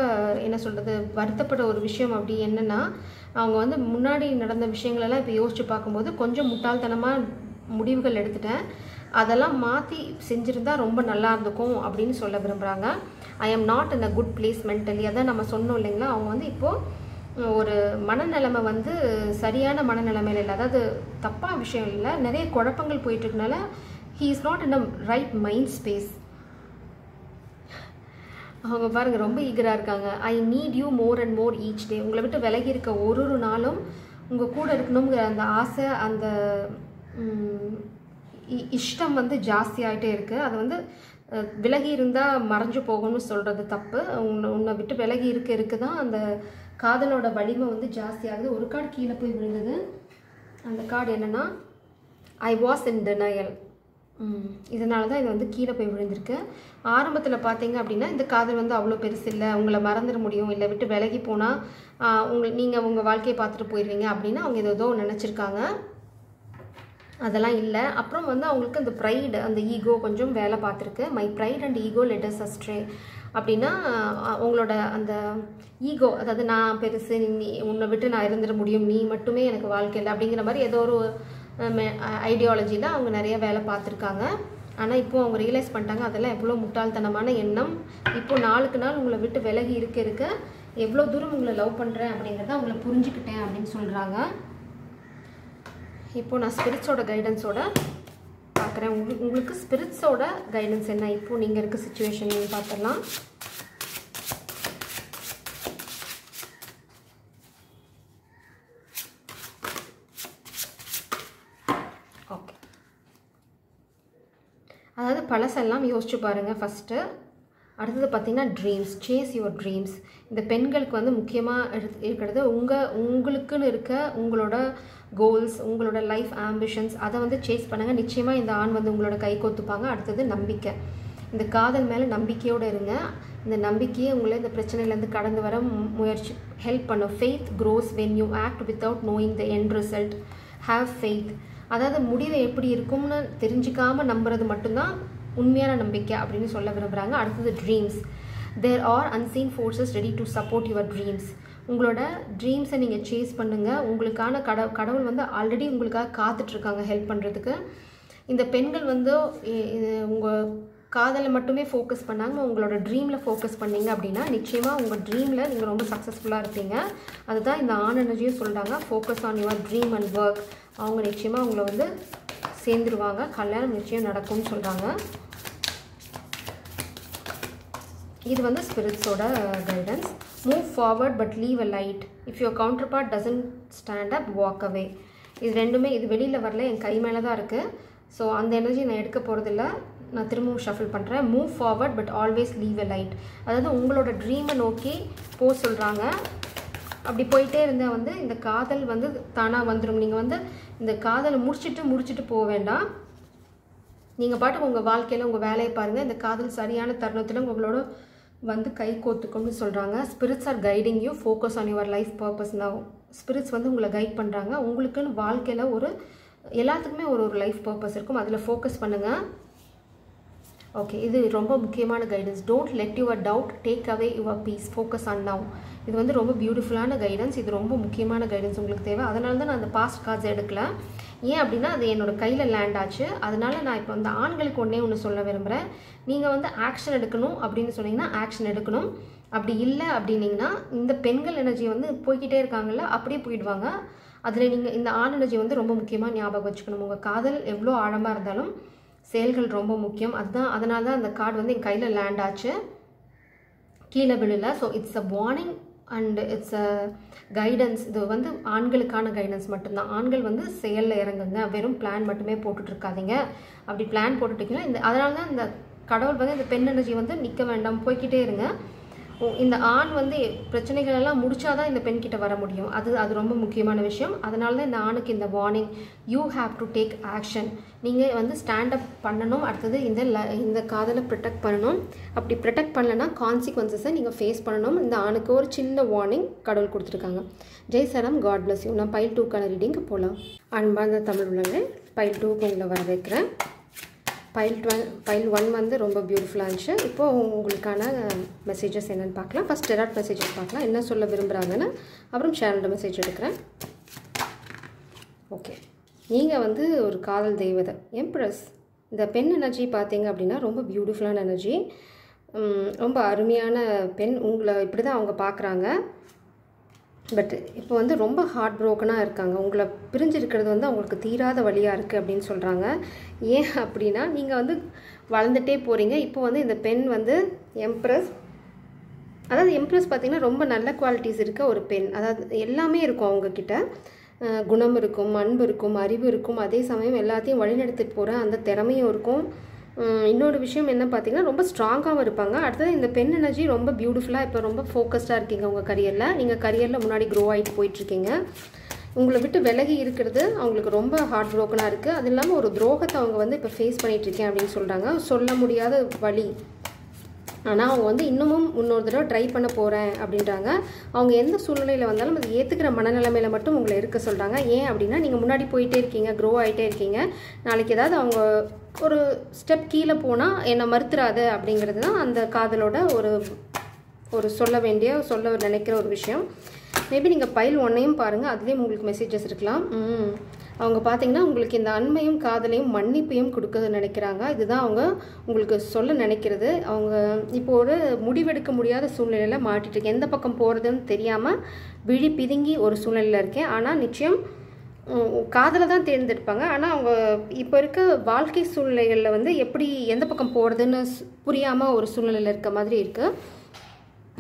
என்ன சொல்கிறது, வருத்தப்பட ஒரு விஷயம் அப்படி என்னென்னா, அவங்க வந்து முன்னாடி நடந்த விஷயங்களெல்லாம் இப்போ யோசித்து பார்க்கும்போது கொஞ்சம் முட்டாள்தனமாக முடிவுகள் எடுத்துட்டேன், அதெல்லாம் மாற்றி செஞ்சுருந்தா ரொம்ப நல்லா இருந்துக்கும் அப்படின்னு சொல்ல விரும்புகிறாங்க. I am not in a good place mentally. அதான் நம்ம சொன்னோம் இல்லைங்களா, அவங்க வந்து இப்போது ஒரு மனநிலைமை வந்து சரியான மனநிலைமையில் இல்லை, அதாவது தப்பான விஷயம் இல்லை, நிறைய குழப்பங்கள் போயிட்டுருக்கனால he is not in a right mind space. அவங்க பாருங்கள் ரொம்ப ஈகராக இருக்காங்க. I need you more and more each day. உங்களை விட்டு விலகி இருக்க ஒரு நாளும் உங்கள் கூட இருக்கணுங்கிற அந்த ஆசை, அந்த இஷ்டம் வந்து ஜாஸ்தி ஆகிட்டே இருக்குது. அது வந்து விலகி இருந்தால் மறைஞ்சு போகணும்னு சொல்கிறது தப்பு. உன்னை விட்டு விலகி இருக்க தான் அந்த காதலோட வலிமை வந்து ஜாஸ்தி ஆகுது. ஒரு கார்டு கீழே போய் விழுந்தது. அந்த கார்டு என்னென்னா, ஐ வாஸ் இன் டினையல். இதனால தான் இது வந்து கீழே போய் விழுந்திருக்கு. ஆரம்பத்தில் பார்த்தீங்க அப்படின்னா இந்த காதல் வந்து அவ்வளோ பெருசு இல்லை, உங்களை மறந்துட முடியும், இல்லை விட்டு விலகி போனால் நீங்கள் உங்கள் வாழ்க்கையை பார்த்துட்டு போயிடுவீங்க அப்படின்னு அவங்க ஏதோ நினச்சிருக்காங்க. அதெல்லாம் இல்லை. அப்புறம் வந்து அவங்களுக்கு அந்த ப்ரைடு, அந்த ஈகோ கொஞ்சம் வேலை பார்த்துருக்கு. My pride and ego let us astray. அப்படின்னா உங்களோட அந்த ஈகோ, அதாவது நான் பெருசு, உன்னை விட்டு நான் இருந்துட முடியும், நீ மட்டுமே எனக்கு வாழ்க்கையில் அப்படிங்கிற மாதிரி ஏதோ ஒரு ஐடியாலஜியில் அவங்க நிறைய வேலை பார்த்துருக்காங்க. ஆனால் இப்போது அவங்க ரியலைஸ் பண்ணிட்டாங்க அதெல்லாம் எவ்வளோ முட்டாள்தனமான எண்ணம். இப்போது நாளுக்கு நாள் உங்களை விட்டு விலகி இருக்க எவ்வளோ தூரம் உங்களை லவ் பண்ணுறேன் அப்படிங்கிறத அவங்கள புரிஞ்சுக்கிட்டேன் அப்படின்னு சொல்கிறாங்க. இப்போது நான் ஸ்பிரிட்ஸோட கைடன்ஸோட பார்க்குறேன். உங்களுக்கு ஸ்பிரிட்ஸோட கைடன்ஸ் என்ன இப்போது நீங்கள் இருக்க சுச்சுவேஷன் பார்த்துடலாம். ஓகே, அதாவது பழசெல்லாம் யோசிச்சு பாருங்கள் ஃபஸ்ட்டு. அடுத்தது பார்த்திங்கன்னா ட்ரீம்ஸ், சேஸ் யுவர் ட்ரீம்ஸ். இந்த பெண்களுக்கு வந்து முக்கியமாக இருக்கிறது உங்களுக்குன்னு இருக்க உங்களோட கோல்ஸ், உங்களோட லைஃப் ஆம்பிஷன்ஸ், அதை வந்து சேஸ் பண்ணுங்கள். நிச்சயமாக இந்த ஆண் வந்து உங்களோட கை கோத்துப்பாங்க. அடுத்தது நம்பிக்கை. இந்த காதல் மேலே நம்பிக்கையோடு இருங்க. இந்த நம்பிக்கையே உங்களை இந்த பிரச்சனையிலேருந்து கடந்து வர முயற்சி ஹெல்ப் பண்ணும். Faith grows when you act without knowing the end result. Have faith. அதாவது முடிவை எப்படி இருக்கும்னு தெரிஞ்சிக்காமல் நம்புறது மட்டும்தான் உண்மையான நம்பிக்கை அப்படின்னு சொல்ல விரும்புகிறாங்க. அடுத்தது dreams. There are unseen forces ready to support your dreams. உங்களோட ட்ரீம்ஸை நீங்கள் சேஸ் பண்ணுங்கள். உங்களுக்கான கடவுள் வந்து ஆல்ரெடி உங்களுக்காக காத்துட்ருக்காங்க ஹெல்ப் பண்ணுறதுக்கு. இந்த பெண்கள் வந்து உங்கள் காதலை மட்டுமே ஃபோக்கஸ் பண்ணாங்க, உங்களோட ட்ரீமில் ஃபோக்கஸ் பண்ணிங்க அப்படின்னா நிச்சயமாக உங்கள் ட்ரீமில் நீங்கள் ரொம்ப சக்ஸஸ்ஃபுல்லாக இருப்பீங்க. அதுதான் இந்த ஆன் எனர்ஜியும் சொல்கிறாங்க. Focus on your dream and work. அவங்க நிச்சயமாக உங்களை வந்து சேர்ந்துருவாங்க, கல்யாணம் நிச்சயம் நடக்கும்னு சொல்கிறாங்க. இது வந்து ஸ்பிரிட்ஸோட guidance. Move forward but leave a light. If your counterpart doesn't stand up walk away. இது ரெண்டுமே இது வெளியில் வரல, என் கை மேலே தான் இருக்குது. ஸோ அந்த எனர்ஜி நான் எடுக்க போகிறதில்ல. நான் திரும்பவும் ஷஃபில் பண்ணுறேன். Move forward but always leave a light. அதாவது உங்களோட ட்ரீமை நோக்கி போக சொல்கிறாங்க. அப்படி போயிட்டே இருந்தால் வந்து இந்த காதல் வந்து தானாக வந்துடும். நீங்கள் வந்து இந்த காதலை முடிச்சுட்டு போக வேண்டாம். நீங்கள் பாட்டுக்கு உங்கள் வாழ்க்கையில் உங்கள் வேலையை பாருங்கள். இந்த காதல் சரியான தருணத்தில் உங்களோட வந்து கை கோத்துக்கணும்னு சொல்கிறாங்க. Spirits R guiding you. Focus on your life purpose now. Spirits வந்து உங்களை கைட் பண்ணுறாங்க. உங்களுக்குன்னு வாழ்க்கையில் எல்லாத்துக்குமே ஒரு லைஃப் பர்பஸ் இருக்கும், அதில் ஃபோக்கஸ் பண்ணுங்கள். ஓகே, இது ரொம்ப முக்கியமான guidance. Don't let your doubt take away your peace. Focus on now. இது வந்து ரொம்ப பியூட்டிஃபுல்லான கைடன்ஸ். இது ரொம்ப முக்கியமான கைடன்ஸ் உங்களுக்கு தேவை. அதனால தான் நான் அந்த பாஸ்ட் கார்ட்ஸ் எடுக்கல. ஏன் அப்படின்னா அது என்னோடய கையில் லேண்ட் ஆச்சு. அதனால நான் இப்போ வந்து ஆண்களுக்கு ஒன்று சொல்ல விரும்புகிறேன். நீங்கள் வந்து ஆக்ஷன் எடுக்கணும் அப்படின்னு சொன்னீங்கன்னா ஆக்ஷன் எடுக்கணும். அப்படி இல்லை அப்படின்னீங்கன்னா இந்த பெண்கள் எனர்ஜி வந்து போய்கிட்டே இருக்காங்கல்ல, அப்படியே போயிடுவாங்க. அதில் நீங்கள் இந்த ஆண் எனர்ஜி வந்து ரொம்ப முக்கியமாக ஞாபகம் வச்சுக்கணும். உங்கள் காதல் எவ்வளோ ஆழமாக இருந்தாலும் செயல்கள் ரொம்ப முக்கியம். அதனால தான் அந்த கார்டு வந்து என் கையில் லேண்ட் ஆச்சு, கீழே விழல. So it's a warning and it's a guidance. இது வந்து ஆண்களுக்கான கைடன்ஸ் மட்டும்தான். ஆண்கள் வந்து செயலில் இறங்குங்க, வெறும் பிளான் மட்டுமே போட்டுட்ருக்காதீங்க. அப்படி பிளான் போட்டுட்டிங்கன்னா அதனால தான் இந்த கடவுள் வந்து இந்த பெண் எனர்ஜி வந்து நிற்க வேண்டாம், போய்கிட்டே இருங்க. இந்த ஆண் வந்து பிரச்சனைகள் எல்லாம் முடிச்சாதான் இந்த பெண்கிட்ட வர முடியும். அது ரொம்ப முக்கியமான விஷயம். அதனால தான் இந்த ஆணுக்கு இந்த warning. You have to take action. நீங்கள் வந்து ஸ்டாண்டப் பண்ணணும். அடுத்தது இந்த காதலை ப்ரொடெக்ட் பண்ணணும். அப்படி ப்ரொடெக்ட் பண்ணலைன்னா கான்சிக்வன்சஸை நீங்கள் ஃபேஸ் பண்ணணும். இந்த ஆணுக்கு ஒரு சின்ன வார்னிங் கடவுள் கொடுத்துருக்காங்க. ஜெய் சரம், காட் பிளஸ் யூ. நான் பைல் 2க்கான ரீடிங்க்கு போகலாம். அன்பார்ந்த தமிழ் உள்ளங்கள், பைல் 2க்கு உங்களை வர வைக்கிறேன். பைல் 1 வந்து ரொம்ப பியூட்டிஃபுல்லாக இருந்துச்சு. இப்போது உங்களுக்கான மெசேஜஸ் என்னென்னு பார்க்கலாம். ஃபஸ்ட் டெராட் மெசேஜஸ் பார்க்கலாம், என்ன சொல்ல விரும்புகிறாங்கன்னு. அப்புறம் ஷேரோட மெசேஜ் எடுக்கிறேன். ஓகே, நீங்கள் வந்து ஒரு காதல் தெய்வதை, எம்ப்ரஸ். இந்த பெண் எனர்ஜி பார்த்தீங்க அப்படின்னா ரொம்ப பியூட்டிஃபுல்லான எனர்ஜி, ரொம்ப அருமையான பெண். உங்களை இப்படி தான் அவங்க பார்க்குறாங்க. பட் இப்போ வந்து ரொம்ப ஹார்ட் ப்ரோக்கனாக இருக்காங்க. உங்களை பிரிஞ்சிருக்கிறது வந்து அவங்களுக்கு தீராத வழியாக இருக்குது அப்படின்னு சொல்கிறாங்க. ஏன் அப்படின்னா நீங்கள் வந்து வளர்ந்துட்டே போகிறீங்க. இப்போ வந்து இந்த பெண் வந்து எம்ப்ரஸ். அதாவது எம்ப்ரஸ் பார்த்திங்கன்னா ரொம்ப நல்ல குவாலிட்டிஸ் இருக்க ஒரு பெண். அதாவது எல்லாமே இருக்கும் அவங்கக்கிட்ட. குணம் இருக்கும், அன்பு இருக்கும், அறிவு இருக்கும், அதே சமயம் எல்லாத்தையும் வழிநடத்திட்டு போகிற அந்த திறமையும் இருக்கும். இன்னொரு விஷயம் என்ன பார்த்தீங்கன்னா ரொம்ப ஸ்ட்ராங்காகவும் இருப்பாங்க. அடுத்தது இந்த பெண் எனர்ஜி ரொம்ப பியூட்டிஃபுல்லாக இப்போ ரொம்ப ஃபோக்கஸ்டாக இருக்கீங்க உங்கள் கரியரில். நீங்கள் கரியரில் முன்னாடி க்ரோ ஆகிட்டு போயிட்டுருக்கீங்க. உங்களை விட்டு விலகி இருக்கிறது அவங்களுக்கு ரொம்ப ஹார்ட் ப்ரோக்கனாக இருக்குது. அது இல்லாமல் ஒரு துரோகத்தை அவங்க வந்து இப்போ ஃபேஸ் பண்ணிகிட்ருக்கேன் அப்படின்னு சொல்கிறாங்க. சொல்ல முடியாத வழி. ஆனால் அவங்க வந்து இன்னமும் இன்னொரு தடவை ட்ரை பண்ண போகிறேன் அப்படின்றாங்க. அவங்க எந்த சூழ்நிலையில் வந்தாலும் அது ஏற்றுக்கிற மனநிலைமையில் மட்டும் உங்களை இருக்க சொல்கிறாங்க. ஏன் அப்படின்னா நீங்கள் முன்னாடி போயிட்டே இருக்கீங்க, க்ரோ ஆகிட்டே இருக்கீங்க. நாளைக்கு ஏதாவது அவங்க ஒரு ஸ்டெப் கீழே போனால் என்னை மறுத்துறாது அப்படிங்கிறது தான் அந்த காதலோட ஒரு சொல்ல நினைக்கிற ஒரு விஷயம். மேபி நீங்கள் பைல் 1ஐயும் பாருங்கள், அதுலேயும் உங்களுக்கு மெசேஜஸ் இருக்கலாம். அவங்க பார்த்தீங்கன்னா உங்களுக்கு இந்த அண்மையும் காதலையும் மன்னிப்பையும் கொடுக்க நினைக்கிறாங்க. இதுதான் அவங்க உங்களுக்கு சொல்ல நினைக்கிறது. அவங்க இப்போ ஒரு முடிவெடுக்க முடியாத சூழ்நிலையில் மாட்டிகிட்டு எந்த பக்கம் போகிறதுன்னு தெரியாமல் விழி பிதுங்கி ஒரு சூழ்நிலையில் இருக்கேன். ஆனால் நிச்சயம் காதலை தான் தேர்ந்தெடுப்பாங்க. ஆனால் அவங்க இப்போ இருக்க வாழ்க்கை சூழ்நிலைகளில் வந்து எப்படி எந்த பக்கம் போகிறதுன்னு புரியாமல் ஒரு சூழ்நிலையில் இருக்க மாதிரி இருக்குது.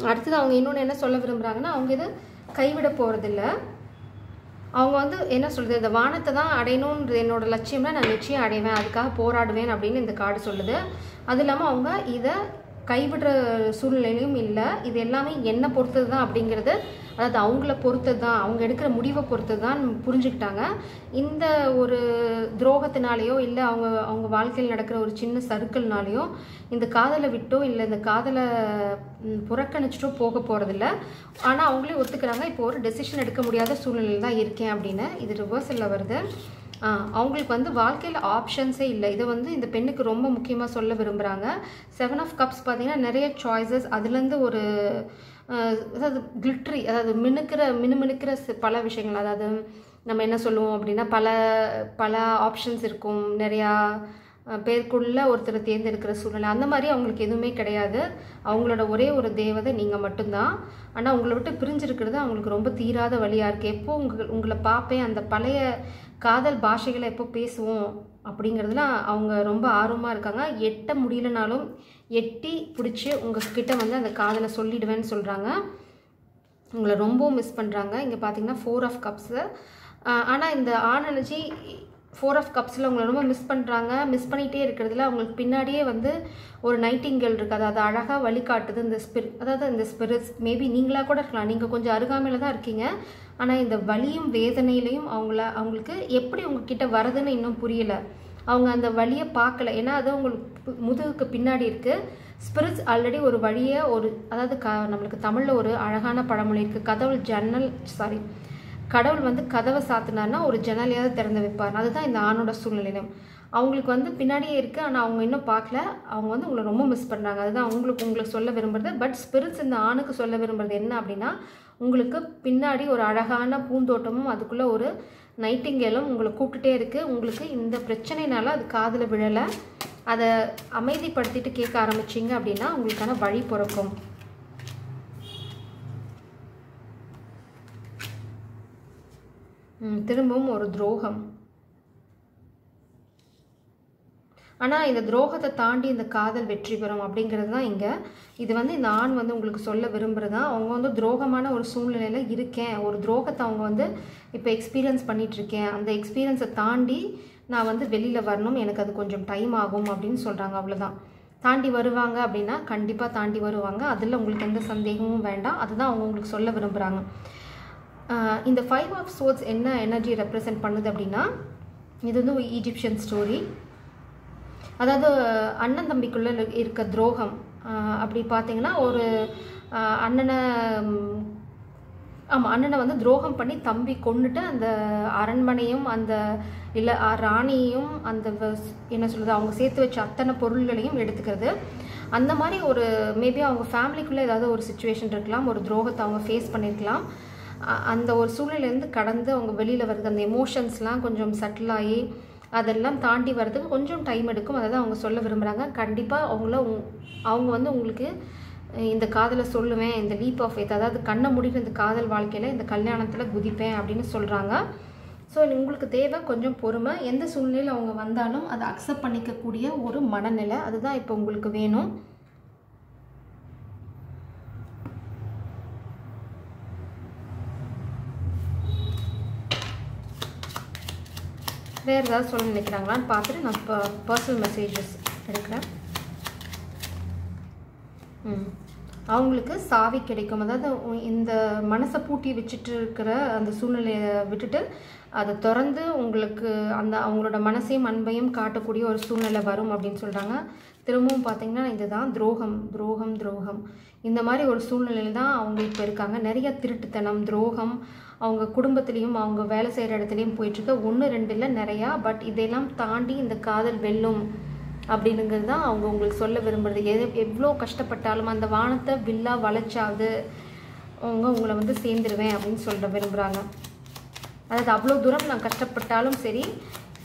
அடுத்தது அவங்க இன்னொன்று என்ன சொல்ல விரும்புகிறாங்கன்னா, அவங்க இதை கைவிட போகிறதில்ல. அவங்க வந்து என்ன சொல்கிறது, இந்த வானத்தை தான் அடையணுன்றது என்னோடய லட்சியம்னா நான் நிச்சயம் அடைவேன், அதுக்காக போராடுவேன் அப்படின்னு இந்த கார்டு சொல்லுது. அது இல்லாமல் அவங்க இதை கைவிடுற சூழ்நிலையிலும் இல்லை. இது எல்லாமே என்னை பொறுத்தது தான் அப்படிங்கிறது, அதாவது அவங்கள பொறுத்தது தான், அவங்க எடுக்கிற முடிவை பொறுத்தது தான் புரிஞ்சுக்கிட்டாங்க. இந்த ஒரு துரோகத்தினாலேயோ இல்லை அவங்க வாழ்க்கையில் நடக்கிற ஒரு சின்ன சர்க்கிள்னாலேயோ இந்த காதலை விட்டோ இல்லை இந்த காதலை புறக்கணிச்சிட்டோ போக போகிறதில்ல. ஆனால் அவங்களே ஒத்துக்கிறாங்க, இப்போ ஒரு டெசிஷன் எடுக்க முடியாத சூழ்நிலையில் தான் இருக்கேன் அப்படின்னு. இது ரிவர்ஸில் வருது. அவங்களுக்கு வந்து வாழ்க்கையில் ஆப்ஷன்ஸே இல்லை. இதை வந்து இந்த பெண்ணுக்கு ரொம்ப முக்கியமாக சொல்ல விரும்புகிறாங்க. 7 ஆஃப் கப்ஸ் பார்த்திங்கன்னா நிறைய சாய்ஸஸ், அதுலேருந்து ஒரு அதாவது கிளிட்ரி, அதாவது மினுமினுக்கிற பல விஷயங்கள், அதாவது நம்ம என்ன சொல்லுவோம் அப்படின்னா பல ஆப்ஷன்ஸ் இருக்கும், நிறையா பேருக்குள்ள ஒருத்தரை தேர்ந்தெடுக்கிற சூழ்நிலை. அந்த மாதிரி அவங்களுக்கு எதுவுமே கிடையாது. அவங்களோட ஒரே ஒரு தேவதை நீங்கள் மட்டும்தான். ஆனால் உங்களை விட்டு பிரிஞ்சிருக்கிறது அவங்களுக்கு ரொம்ப தீராத வழியாக இருக்குது. எப்போ உங்களை பார்ப்பேன், அந்த பழைய காதல் பாஷைகளை எப்போ பேசுவோம் அப்படிங்கிறதுல அவங்க ரொம்ப ஆர்வமாக இருக்காங்க. எட்ட முடியலனாலும் எட்டி பிடிச்சி உங்ககிட்ட வந்து அந்த காதலை சொல்லிடுவேன்னு சொல்கிறாங்க. உங்களை ரொம்ப மிஸ் பண்ணுறாங்க. இங்கே பார்த்தீங்கன்னா 4 ஆஃப் கப்ஸு. ஆனால் இந்த ஆன் எனர்ஜி 4 ஆஃப் கப்ஸில் உங்களை ரொம்ப மிஸ் பண்ணுறாங்க. மிஸ் பண்ணிகிட்டே இருக்கிறதுல அவங்களுக்கு பின்னாடியே வந்து ஒரு நைட்டிங்கேல் இருக்குது. அதாவது அழகாக வழிகாட்டுது இந்த ஸ்பிரிட்ஸ். மேபி நீங்களாக கூட இருக்கலாம், நீங்கள் கொஞ்சம் அருகாமையில் தான் இருக்கீங்க. ஆனால் இந்த வலியும் வேதனையிலையும் அவங்களுக்கு எப்படி உங்ககிட்ட வரதுன்னு இன்னும் புரியலை. அவங்க அந்த வழியை பார்க்கல, ஏன்னா அது உங்களுக்கு முதுகுக்கு பின்னாடி இருக்குது. ஸ்பிரிட்ஸ் ஆல்ரெடி ஒரு வழியை அதாவது நம்மளுக்கு தமிழில் ஒரு அழகான பழமொழி இருக்குது, கடவுள் வந்து கதவை சாத்தினார்னா ஒரு ஜன்னலையாவது திறந்து வைப்பார். அதுதான் இந்த ஆணோட சூழ்நிலையிலும் அவங்களுக்கு வந்து பின்னாடியே இருக்குது. ஆனால் அவங்க இன்னும் பார்க்கல. அவங்க வந்து உங்களை ரொம்ப மிஸ் பண்ணுறாங்க. அதுதான் உங்களுக்கு சொல்ல விரும்புறது. பட் ஸ்பிரிட்ஸ் இந்த ஆணுக்கு சொல்ல விரும்புறது என்ன அப்படின்னா, உங்களுக்கு பின்னாடி ஒரு அழகான பூந்தோட்டமும் அதுக்குள்ளே ஒரு நைட்டிங்கேலும் உங்களை கூப்பிட்டுட்டே இருக்குது. உங்களுக்கு இந்த பிரச்சனைனால அது காதில் விழலை. அதை அமைதிப்படுத்திட்டு கேட்க ஆரம்பிச்சிங்க அப்படின்னா உங்களுக்கான வழி பிறக்கும். திரும்பவும் ஒரு துரோகம். ஆனால் இந்த துரோகத்தை தாண்டி இந்த காதல் வெற்றி பெறும் அப்படிங்கிறது தான் இங்கே. இது வந்து இந்த ஆண் வந்து உங்களுக்கு சொல்ல விரும்புகிறது தான். அவங்க வந்து துரோகமான ஒரு சூழ்நிலையில் இருக்கேன், ஒரு துரோகத்தை அவங்க வந்து இப்போ எக்ஸ்பீரியன்ஸ் பண்ணிகிட்ருக்கேன், அந்த எக்ஸ்பீரியன்ஸை தாண்டி நான் வந்து வெளியில் வரணும், எனக்கு அது கொஞ்சம் டைம் ஆகும் அப்படின்னு சொல்கிறாங்க. அவ்வளோதான். தாண்டி வருவாங்க அப்படின்னா கண்டிப்பாக தாண்டி வருவாங்க, அதில் உங்களுக்கு எந்த சந்தேகமும் வேண்டாம். அதுதான் அவங்க உங்களுக்கு சொல்ல விரும்புகிறாங்க. இந்த 5 ஆஃப் சோர்ட்ஸ் என்ன எனர்ஜி ரெப்ரசன்ட் பண்ணுது அப்படின்னா, இது வந்து ஒரு ஈஜிப்சியன் ஸ்டோரி. அதாவது அண்ணன் தம்பிக்குள்ளே இருக்க துரோகம். அப்படி பார்த்தீங்கன்னா ஒரு அண்ணனை வந்து துரோகம் பண்ணி தம்பி கொண்டுட்டு அந்த அரண்மனையும் அந்த இல்லை ராணியையும் அந்த என்ன சொல்கிறது அவங்க சேர்த்து வச்ச அத்தனை பொருள்களையும் எடுத்துக்கிறது. அந்த மாதிரி ஒரு மேபி அவங்க ஃபேமிலிக்குள்ளே ஏதாவது ஒரு சுச்சுவேஷன் இருக்கலாம், ஒரு துரோகத்தை அவங்க ஃபேஸ் பண்ணியிருக்கலாம். அந்த ஒரு சூழ்நிலையிலேருந்து கடந்து அவங்க வெளியில் வருது. அந்த எமோஷன்ஸ்லாம் கொஞ்சம் செட்டில் ஆகி அதெல்லாம் தாண்டி வர்றதுக்கு கொஞ்சம் டைம் எடுக்கும். அதை தான் அவங்க சொல்ல விரும்புகிறாங்க. கண்டிப்பாக அவங்க வந்து உங்களுக்கு இந்த காதலை சொல்லுவேன், இந்த லீப் ஆஃப் ஃபெய்த், அதாவது கண்ணை முடிக்கிற இந்த காதல் வாழ்க்கையில் இந்த கல்யாணத்தில் குதிப்பேன் அப்படின்னு சொல்கிறாங்க. ஸோ உங்களுக்கு தேவை கொஞ்சம் பொறுமை. எந்த சூழ்நிலையில் அவங்க வந்தாலும் அதை அக்செப்ட் பண்ணிக்கக்கூடிய ஒரு மனநிலை, அதுதான் இப்போ உங்களுக்கு வேணும். வேறு ஏதாவது சொல்ல நினைக்கிறாங்களான்னு பார்த்துட்டு நான் இப்போ பர்சனல் மெசேஜஸ் எடுக்கிறேன். அவங்களுக்கு சாவி கிடைக்கும். அதாவது இந்த மனசை பூட்டி வச்சுட்டு இருக்கிற அந்த சூழ்நிலையை விட்டுட்டு அதை திறந்து உங்களுக்கு அந்த அவங்களோட மனசையும் அன்பையும் காட்டக்கூடிய ஒரு சூழ்நிலை வரும் அப்படின்னு சொல்கிறாங்க. திரும்பவும் பார்த்திங்கன்னா இதுதான் துரோகம். இந்த மாதிரி ஒரு சூழ்நிலையில் தான் அவங்க இப்போ இருக்காங்க. நிறைய திருட்டுத்தனம், துரோகம் அவங்க குடும்பத்துலேயும் அவங்க வேலை செய்கிற இடத்துலையும் போயிட்டுருக்கு. 1 2 இல்லை, நிறையா. பட் இதெல்லாம் தாண்டி இந்த காதல் வெல்லும் அப்படிங்கிறது தான் அவங்க உங்களுக்கு சொல்ல விரும்புகிறது. எவ்வளோ கஷ்டப்பட்டாலும் அந்த வானத்தை வில்லா வளைச்சாவது உங்களை வந்து சேர்ந்துருவேன் அப்படின்னு சொல்ல விரும்புகிறாங்க. அதாவது அவ்வளோ தூரம் நான் கஷ்டப்பட்டாலும் சரி,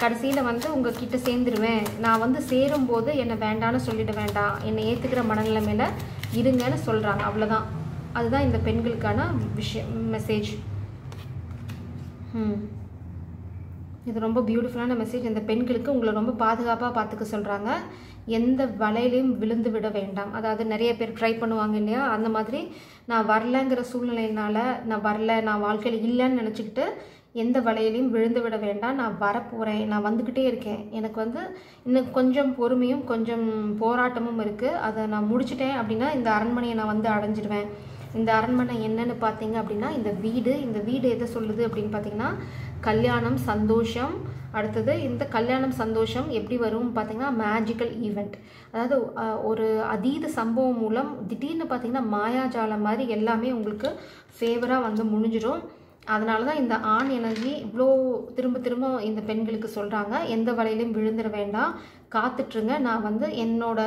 கடைசியில் வந்து உங்ககிட்ட சேர்ந்துருவேன். நான் வந்து சேரும்போது என்னை வேண்டான்னு சொல்லிட வேண்டாம், என்னை ஏற்றுக்கிற மனநிலைமையில் இருங்கன்னு சொல்கிறாங்க. அவ்வளோதான். அதுதான் இந்த பெண்களுக்கான மெசேஜ். இது ரொம்ப பியூட்டிஃபுல்லான மெசேஜ். இந்த பெண்களுக்கு உங்களை ரொம்ப பாதுகாப்பாக பார்த்துக்க சொல்கிறாங்க. எந்த வலையிலையும் விழுந்து விட வேண்டாம். அதாவது நிறைய பேர் ட்ரை பண்ணுவாங்க இல்லையா, அந்த மாதிரி நான் வரலைங்கிற சூழ்நிலையினால நான் வாழ்க்கையில் இல்லைன்னு நினச்சிக்கிட்டு எந்த வலையிலையும் விழுந்து விட வேண்டாம், நான் வரப்போகிறேன், நான் வந்துக்கிட்டே இருக்கேன், எனக்கு வந்து இன்னும் கொஞ்சம் பொறுமையும் கொஞ்சம் போராட்டமும் இருக்குது, அதை நான் முடிச்சிட்டேன் அப்படின்னா இந்த அரண்மனையை நான் வந்து அடைஞ்சிடுவேன். இந்த அரண்மனை என்னன்னு பார்த்தீங்க அப்படின்னா இந்த வீடு எதை சொல்லுது அப்படின்னு பார்த்தீங்கன்னா கல்யாணம், சந்தோஷம். அடுத்தது இந்த கல்யாணம் சந்தோஷம் எப்படி வரும் பார்த்தீங்கன்னா மேஜிக்கல் ஈவெண்ட், அதாவது ஒரு அதீத சம்பவம் மூலம் திடீர்னு பார்த்தீங்கன்னா மாயாஜாலம் மாதிரி எல்லாமே உங்களுக்கு ஃபேவராக வந்து முடிஞ்சிடும். அதனால தான் இந்த ஆண் எனர்ஜி இவ்வளோ திரும்ப இந்த பெண்களுக்கு சொல்கிறாங்க, எந்த வலையிலையும் விழுந்துட வேண்டாம், காத்துட்ருங்க, நான் வந்து என்னோட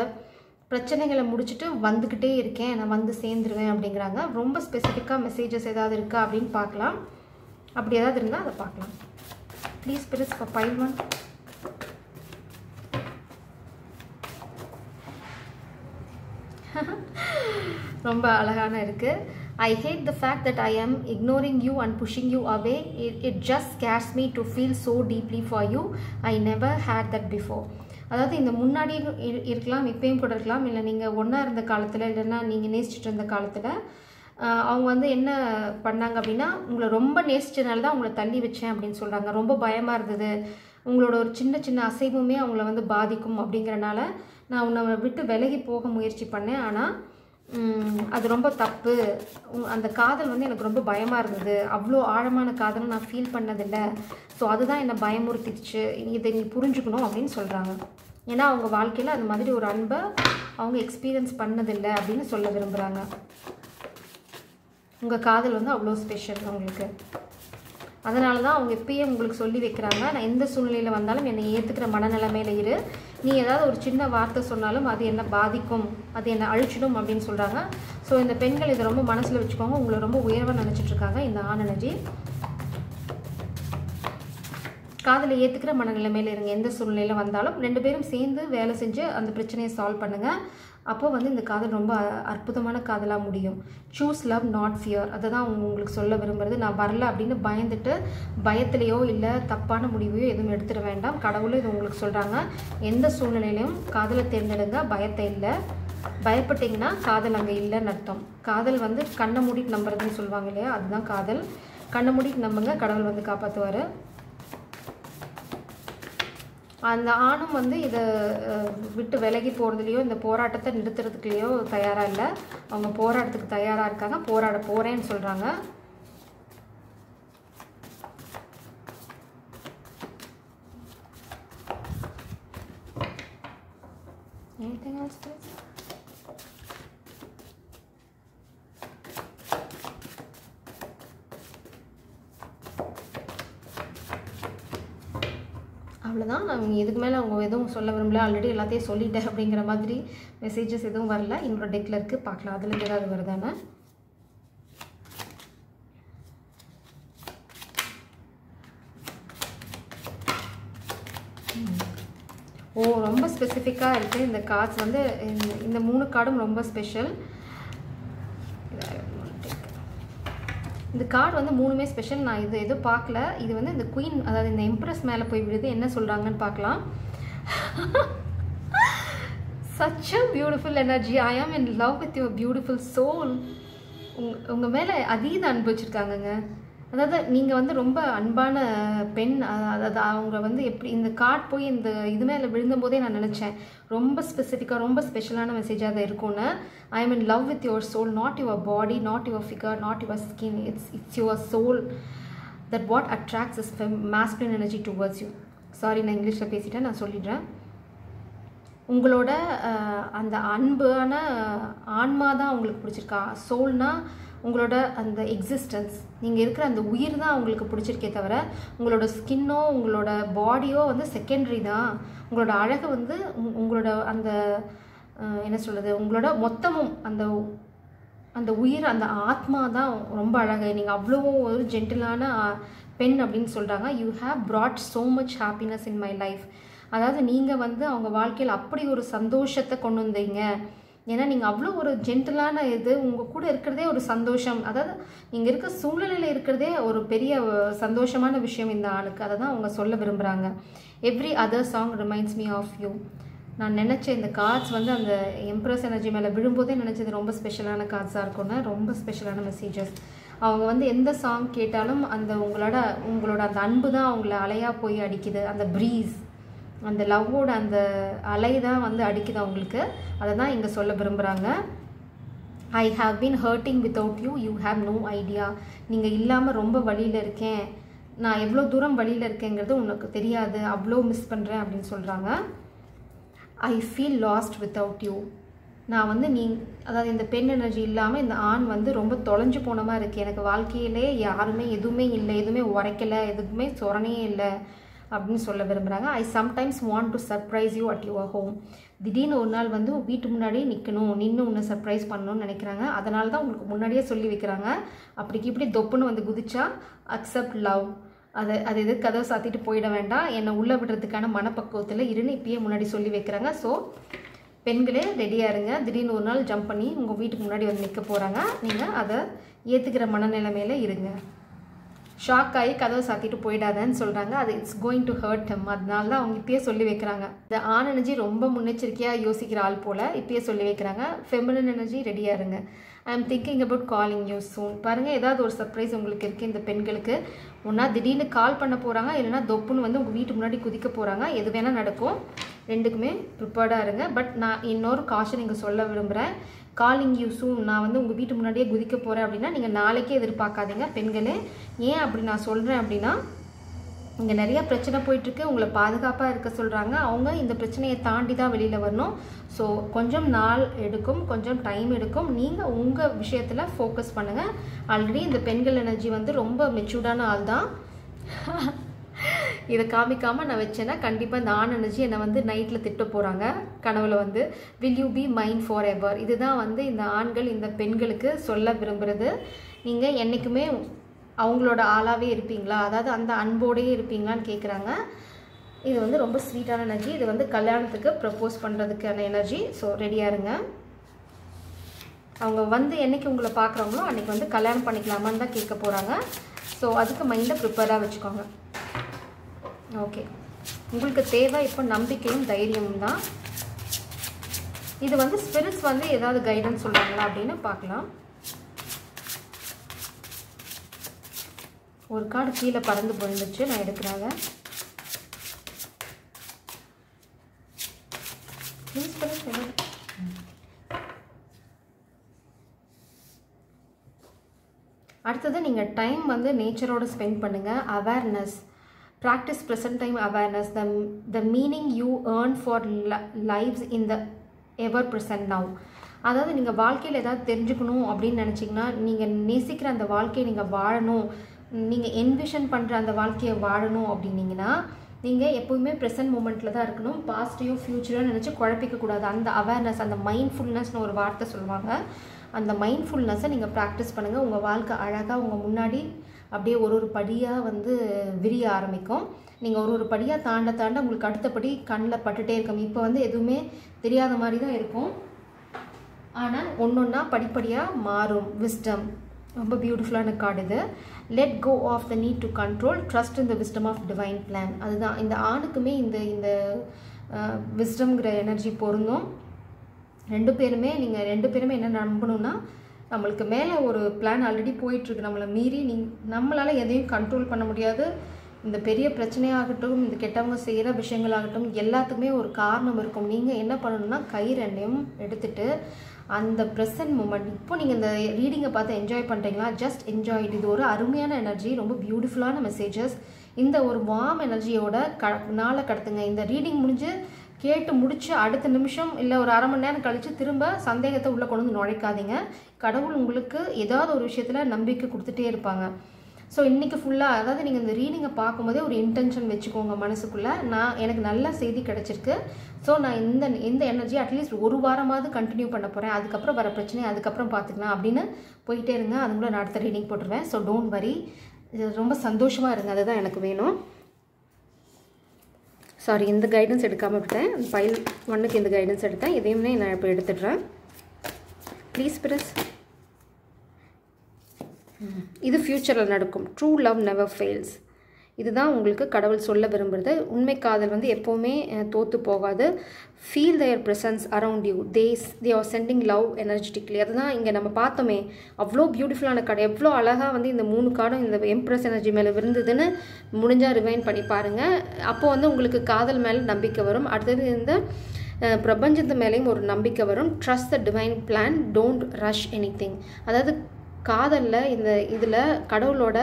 பிரச்சனைகளை முடிச்சுட்டு வந்துக்கிட்டே இருக்கேன், நான் வந்து சேர்ந்துருவேன் அப்படிங்கிறாங்க. ரொம்ப ஸ்பெசிஃபிக்காக மெசேஜஸ் ஏதாவது இருக்கா அப்படின்னு பார்க்கலாம். அப்படி ஏதாவது இருந்தால் அதை பார்க்கலாம். Please spirits for file 1. ரொம்ப அழகான இருக்குது. I hate the fact that I am ignoring you and pushing you away. It just scares me to feel so deeply for you. I never had that before. அதாவது இந்த முன்னாடி இருக்கலாம், இப்பயும் கூட இருக்கலாம், இல்லை நீங்கள் ஒன்றா இருந்த காலத்தில், இல்லைன்னா நீங்கள் நேசிச்சுட்டு இருந்த காலத்தில் அவங்க வந்து என்ன பண்ணாங்க அப்படின்னா உங்களை ரொம்ப நேசிச்சதுனால தான் உங்களை தள்ளி வச்சேன் அப்படின்னு சொல்கிறாங்க. ரொம்ப பயமாக இருந்தது, உங்களோட ஒரு சின்ன அசைவுமே அவங்கள வந்து பாதிக்கும் அப்படிங்கிறனால நான் உன்னை விட்டு விலகி போக முயற்சி பண்ணேன், ஆனால் அது ரொம்ப தப்பு, அந்த காதல் வந்து எனக்கு ரொம்ப பயமாக இருந்தது, அவ்வளோ ஆழமான காதலை நான் ஃபீல் பண்ணதில்லை, ஸோ அதுதான் என்னை பயமுறுத்திடுச்சு, இதை நீ புரிஞ்சுக்கணும் அப்படின்னு சொல்கிறாங்க. ஏன்னா அவங்க வாழ்க்கையில் அது மாதிரி ஒரு அன்பை அவங்க எக்ஸ்பீரியன்ஸ் பண்ணதில்லை அப்படின்னு சொல்ல விரும்புகிறாங்க. உங்கள் காதல் வந்து அவ்வளோ ஸ்பெஷல் அவங்களுக்கு, அதனால தான் அவங்க இப்பயே உங்களுக்கு சொல்லி வைக்கிறாங்க, நான் எந்த சூழ்நிலையில் வந்தாலும் என்னை ஏற்றுக்கிற மனநிலைமையில் இரு, நீ ஏதாவது ஒரு சின்ன வார்த்தை சொன்னாலும் அது என்ன பாதிக்கும், அது என்ன அழிச்சிடும் அப்படின்னு சொல்கிறாங்க. ஸோ இந்த பெண்கள் இதை ரொம்ப மனசில் வச்சுக்கோங்க, உங்களை ரொம்ப உயர்வாக நினச்சிட்ருக்காங்க இந்த ஆண் எனர்ஜி. காதலை ஏற்றுக்கிற மனநிலைமையில் இருங்க, எந்த சூழ்நிலையில் வந்தாலும் 2 பேரும் சேர்ந்து வேலை செஞ்சு அந்த பிரச்சனையை சால்வ் பண்ணுங்கள். அப்போது வந்து இந்த காதல் ரொம்ப அற்புதமான காதலாக முடியும். சூஸ் லவ் நாட் ஃபியர், அதை தான் உங்களுக்கு சொல்ல விரும்புகிறது. நான் வரல அப்படின்னு பயந்துட்டு பயத்திலையோ இல்லை தப்பான முடிவையோ எதுவும் எடுத்துட வேண்டாம், கடவுளும் இது உங்களுக்கு சொல்கிறாங்க. எந்த சூழ்நிலையிலையும் காதலை தேர்ந்தெடுங்க, பயத்தை இல்லை. பயப்பட்டிங்கன்னா காதல் அங்கே இல்லைன்னு அர்த்தம். காதல் வந்து கண்ணை மூடிட்டு நம்புறதுன்னு சொல்லுவாங்க இல்லையா, அதுதான் காதல். கண்ணை மூடிட்டு நம்புங்க, கடவுள் வந்து காப்பாற்றுவார். அந்த ஆணும் வந்து இதை விட்டு விலகி போகிறதுலையோ இந்த போராட்டத்தை நிறுத்துறதுக்குலையோ தயாராக இல்லை, அவங்க போராட்டத்துக்கு தயாராக இருக்காங்க, போராட போகிறேன்னு சொல்கிறாங்க. Anything else, please? அவ்வளோதான், அவங்க இதுக்கு மேலே அவங்க எதுவும் சொல்ல விரும்பல, ஆல்ரெடி எல்லாத்தையும் சொல்லிட்டேன் அப்படிங்கிற மாதிரி மெசேஜஸ் எதுவும் வரல. இன்னொரு டெக்கில் இருக்குது, பார்க்கலாம் அதில் ஏதாவது வருதானே. ரொம்ப ஸ்பெசிஃபிக்காக இருக்குது இந்த கார்ட்ஸ் வந்து. இந்த 3 கார்டும் ரொம்ப ஸ்பெஷல். இந்த கார்டு வந்து 3மே ஸ்பெஷல். நான் இது எதுவும் பார்க்கல. இது வந்து இந்த குயின், அதாவது இந்த எம்ப்ரஸ் மேலே போய் விடுது, என்ன சொல்கிறாங்கன்னு பார்க்கலாம். such a beautiful energy, I am in love with your beautiful soul. உங்கள் மேலே அதீத அன்பு வச்சுருக்காங்கங்க. அதாவது நீங்கள் வந்து ரொம்ப அன்பான பெண். அதாவது அவங்க வந்து எப்படி இந்த கார்டு போய் இந்த இது மேலே விழுந்தபோதே நான் நினச்சேன் ரொம்ப ஸ்பெசிஃபிக்காக ரொம்ப ஸ்பெஷலான மெசேஜாக தான் இருக்கும்னு. I am in love with your soul, not your body, not your figure, not your skin. It's your soul that what attracts is masculine energy towards you. Sorry, நான் இங்கிலீஷில் பேசிட்டேன், நான் சொல்லிடுறேன். உங்களோட அந்த அன்பான ஆன்மா தான் உங்களுக்கு பிடிச்சிருக்கா. சோல்னா உங்களோட அந்த எக்ஸிஸ்டன்ஸ், நீங்கள் இருக்கிற அந்த உயிர் தான் உங்களுக்கு பிடிச்சிருக்கே தவிர உங்களோட ஸ்கின்னோ உங்களோட பாடியோ வந்து செகண்டரி தான். உங்களோட அழகு வந்து உங்களோட அந்த என்ன சொல்கிறது, உங்களோட மொத்தமும் அந்த அந்த உயிர் அந்த ஆத்மா தான் ரொம்ப அழகு. நீங்கள் அவ்வளோ ஒரு ஜென்டிலான பெண் அப்படின்னு சொல்கிறாங்க. You have brought so much happiness in my life. அதாவது நீங்கள் வந்து அவங்க வாழ்க்கையில் அப்படி ஒரு சந்தோஷத்தை கொண்டு வந்தீங்க. ஏன்னா நீங்கள் அவ்வளோ ஒரு ஜென்டிலான இது, உங்கள் கூட இருக்கிறதே ஒரு சந்தோஷம். அதாவது நீங்கள் இருக்க சூழ்நிலையில் இருக்கிறதே ஒரு பெரிய சந்தோஷமான விஷயம் இந்த ஆளுக்கு. அதை தான் அவங்க சொல்ல விரும்புகிறாங்க. Every other song reminds me of you. நான் நினச்ச இந்த கார்ட்ஸ் வந்து அந்த எம்ப்ரஸ் எனர்ஜி மேலே விழும்போதே நினச்சது ரொம்ப ஸ்பெஷலான கார்ட்ஸாக இருக்கும்னு. ரொம்ப ஸ்பெஷலான மெசேஜஸ். அவங்க வந்து எந்த சாங் கேட்டாலும் அந்த உங்களோட அந்த அன்பு தான் அவங்கள அலையாக போய் அடிக்குது. அந்த ப்ரீஸ், அந்த லவ்வோட அந்த அலை தான் வந்து அடிக்குது அவங்களுக்கு. அதை தான் இங்கே சொல்ல விரும்புகிறாங்க. I have been hurting without you, you have no idea. நீங்கள் இல்லாமல் ரொம்ப வழியில் இருக்கேன், நான் எவ்வளோ தூரம் வழியில் இருக்கேங்கிறது உனக்கு தெரியாது, அவ்வளோ மிஸ் பண்ணுறேன் அப்படின்னு சொல்கிறாங்க. I feel last without you. நான் வந்து அதாவது இந்த பெண் எனர்ஜி இல்லாமல் இந்த ஆண் வந்து ரொம்ப தொலைஞ்சு போனமாக இருக்குது. எனக்கு வாழ்க்கையிலே யாருமே எதுவுமே இல்லை, எதுவுமே உரைக்கலை, எதுவுமே சொரணையே இல்லை அப்படின்னு சொல்ல விரும்புகிறாங்க. ஐ sometimes want to surprise you at your home. திடீர்னு ஒரு நாள் வந்து வீட்டு முன்னாடியே நின்று உன்னை சர்ப்ரைஸ் பண்ணணும்னு நினைக்கிறாங்க. அதனால தான் உங்களுக்கு முன்னாடியே சொல்லி வைக்கிறாங்க. அப்படிக்கு இப்படி தொப்புன்னு வந்து குதிச்சா அக்செப்ட் லவ். அது எது கதவை சாத்திட்டு போயிட வேண்டாம், என்னை உள்ளே விடுறதுக்கான மனப்பக்குவத்தில் இருன்னு இப்பயே முன்னாடி சொல்லி வைக்கிறாங்க. ஸோ பெண்களே ரெடியாக இருங்க. திடீர்னு ஒரு நாள் ஜம்ப் பண்ணி உங்கள் வீட்டுக்கு முன்னாடி வந்து நிற்க போகிறாங்க. நீங்கள் அதை ஏற்றுக்கிற மனநிலைமையில் இருங்க. ஷாக் ஆகி கதவை சாத்திட்டு போயிடாதன்னு சொல்கிறாங்க. அது it's going to hurt him. அதனால தான் அவங்க இப்பயே சொல்லி வைக்கிறாங்க. இந்த ஆண் எனர்ஜி ரொம்ப முன்னெச்சரிக்கையாக யோசிக்கிற ஆள் போல் இப்பயே சொல்லி வைக்கிறாங்க. ஃபெமினின் எனர்ஜி ரெடியாக இருங்க. I am thinking about calling you soon. பாருங்கள், ஏதாவது ஒரு சர்ப்ரைஸ் உங்களுக்கு இருக்குது இந்த பெண்களுக்கு. ஒன்றா திடீர்னு கால் பண்ண போகிறாங்க, இல்லைனா தொப்புன்னு வந்து உங்கள் வீட்டு முன்னாடி குதிக்க போகிறாங்க. எது வேணால் நடக்கும். ரெண்டுக்குமே ப்ரிப்பேர்டாக இருங்க. பட் நான் இன்னொரு காஷன் இங்கே சொல்ல விரும்புகிறேன். காலிங் யூ சூன், நான் வந்து உங்கள் வீட்டு முன்னாடியே குதிக்க போகிறேன் அப்படின்னா நீங்கள் நாளைக்கே எதிர்பார்க்காதீங்க பெண்களே. ஏன் அப்படி நான் சொல்கிறேன் அப்படின்னா, இங்கே நிறைய பிரச்சனை போயிட்டுருக்கு, உங்களை பாதுகாப்பாக இருக்க சொல்கிறாங்க. அவங்க இந்த பிரச்சனையை தாண்டி தான் வெளியில் வரணும். ஸோ கொஞ்சம் நாள் எடுக்கும், கொஞ்சம் டைம் எடுக்கும். நீங்கள் உங்கள் விஷயத்தில் ஃபோக்கஸ் பண்ணுங்கள். ஆல்ரெடி இந்த பெண்கள் எனர்ஜி வந்து ரொம்ப மெச்சூர்டான ஆள் தான். இதை காமிக்காமல் நான் வச்சேன்னா கண்டிப்பாக இந்த ஆண் எனர்ஜி என்னை வந்து நைட்டில் திட்ட போகிறாங்க கனவுல வந்து. Will you be mind forever. இதுதான் வந்து இந்த ஆண்கள் இந்த பெண்களுக்கு சொல்ல விரும்புகிறது. நீங்கள் என்றைக்குமே அவங்களோட ஆளாகவே இருப்பீங்களா, அதாவது அந்த அன்போடையே இருப்பீங்களான்னு கேட்குறாங்க. இது வந்து ரொம்ப ஸ்வீட்டான எனர்ஜி. இது வந்து கல்யாணத்துக்கு ப்ரப்போஸ் பண்ணுறதுக்கான எனர்ஜி. ஸோ ரெடியாக இருங்க. அவங்க வந்து என்றைக்கு உங்களை பார்க்குறாங்களோ அன்றைக்கி வந்து கல்யாணம் பண்ணிக்கலாமான்னு தான் கேட்க போகிறாங்க. ஸோ அதுக்கு மைண்டை ப்ரிப்பேராக வச்சுக்கோங்க. ஓகே, உங்களுக்கு தேவை இப்போ நம்பிக்கையும் தைரியமும் தான். இது வந்து ஸ்பிரிட்ஸ் வந்து ஏதாவது கைடன்ஸ் சொல்கிறாங்களா அப்படின்னு பார்க்கலாம். ஒரு கார்டு கீழே பறந்து போயிருந்துச்சு, நான் எடுக்கிறாங்க. அடுத்தது நீங்கள் டைம் வந்து நேச்சரோட ஸ்பெண்ட் பண்ணுங்கள். Awareness, practice present time awareness. The meaning you earn for lives in the ever present now. அதாவது நீங்கள் வாழ்க்கையில் ஏதாவது தெரிஞ்சுக்கணும் அப்படின்னு நினச்சிங்கன்னா, நீங்கள் நேசிக்கிற அந்த வாழ்க்கையை நீங்கள் வாழணும், நீங்கள் என்விஷன் பண்ணுற அந்த வாழ்க்கையை வாழணும் அப்படின்னீங்கன்னா நீங்கள் எப்போவுமே ப்ரெசன்ட் மூமெண்ட்டில் தான் இருக்கணும். பாஸ்டையும் ஃப்யூச்சரையும் நினச்சி குழப்பிக்கக்கூடாது. அந்த அவேர்னஸ், அந்த மைண்ட்ஃபுல்னஸ்னு ஒரு வார்த்தை சொல்லுவாங்க. அந்த மைண்ட்ஃபுல்னஸை நீங்கள் ப்ராக்டிஸ் பண்ணுங்கள். உங்கள் வாழ்க்கை அழகாக உங்கள் முன்னாடி அப்படியே ஒரு படியாக வந்து விரிய ஆரம்பிக்கும். நீங்கள் ஒரு படியாக தாண்ட உங்களுக்கு அடுத்தபடி கண்ணில் பட்டுகிட்டே இருக்கும். இப்போ வந்து எதுவுமே தெரியாத மாதிரி தான் இருக்கும், ஆனால் ஒன்றொன்னா படிப்படியாக மாறும். விஸ்டம், ரொம்ப பியூட்டிஃபுல்லான கார்டு இது. Let go of the need to control, trust in the wisdom of divine plan. அதுதான் இந்த ஆணுக்குமே இந்த விஸ்டம்ங்கிற எனர்ஜி பொருந்தும். நீங்கள் ரெண்டு பேருமே என்ன நம்பணும்னா, நம்மளுக்கு மேலே ஒரு பிளான் ஆல்ரெடி போயிட்டுருக்கு. நம்மளை மீறி நம்மளால் எதையும் கண்ட்ரோல் பண்ண முடியாது. இந்த பெரிய பிரச்சனையாகட்டும், இந்த கெட்டவங்க செய்கிற விஷயங்களாகட்டும், எல்லாத்துக்குமே ஒரு காரணம் இருக்கும். நீங்கள் என்ன பண்ணணும்னா, கை ரெண்டையும் எடுத்துகிட்டு அந்த ப்ரெசன்ட் மூமெண்ட், இப்போ நீங்கள் இந்த ரீடிங்கை பார்த்து என்ஜாய் பண்ணுறீங்களா? Just enjoy it. இது ஒரு அருமையான எனர்ஜி, ரொம்ப பியூட்டிஃபுல்லான மெசேஜஸ். இந்த ஒரு வார்ம் எனர்ஜியோட நாளை கடத்துங்க. இந்த ரீடிங் முடிஞ்சு கேட்டு முடிச்சு அடுத்த நிமிஷம் இல்லை ஒரு அரை மணி நேரம் கழித்து திரும்ப சந்தேகத்தை உள்ளே கொண்டு வந்து நுழைக்காதீங்க. கடவுள் உங்களுக்கு ஏதாவது ஒரு விஷயத்தில் நம்பிக்கை கொடுத்துட்டே இருப்பாங்க. ஸோ இன்றைக்கி ஃபுல்லாக, அதாவது நீங்கள் இந்த ரீடிங்கை பார்க்கும்போதே ஒரு இன்டென்ஷன் வச்சுக்கோங்க மனசுக்குள்ளே. எனக்கு நல்ல செய்தி கிடச்சிருக்கு, ஸோ நான் இந்த எனர்ஜி அட்லீஸ்ட் ஒரு வாரமாவது கண்டினியூ பண்ண போகிறேன், அதுக்கப்புறம் வர பிரச்சனை அதுக்கப்புறம் பார்த்துக்கலாம் அப்படின்னு போயிட்டே இருங்க. அதுக்குள்ளே நான் அடுத்த ரீடிங் போட்டுருவேன். ஸோ டோன்ட் வரி, இது ரொம்ப சந்தோஷமாக இருங்க, அதுதான் எனக்கு வேணும். சாரி, இந்த கைடன்ஸ் எடுக்காமல் விட்டேன். ஃபைல் 1க்கு இந்த கைடன்ஸ் எடுத்தேன், இதையுமே நான் இப்போ எடுத்துடுறேன். Please press. இது ஃப்யூச்சரில் நடக்கும். True love never fails. இதுதான் உங்களுக்கு கடவுள் சொல்ல விரும்புகிறது. உண்மை காதல் வந்து எப்போவுமே தோற்று போகாது. Feel their presence around you, they are sending love energetically. அதுதான் இங்கே நம்ம பார்த்தோமே, அவ்வளோ பியூட்டிஃபுல்லான கார்டு, எவ்வளோ அழகாக வந்து இந்த 3 கார்டும் இந்த எம்ப்ரஸ் எனர்ஜி மேலே விருந்ததுன்னு முடிஞ்சால் ரிவைன் பண்ணி பாருங்கள். அப்போது வந்து உங்களுக்கு காதல் மேலே நம்பிக்கை வரும். அடுத்தது இந்த பிரபஞ்சத்து மேலேயும் ஒரு நம்பிக்கை வரும். Trust the divine plan, don't rush any thing. அதாவது காதலில் இந்த இதில் கடவுளோட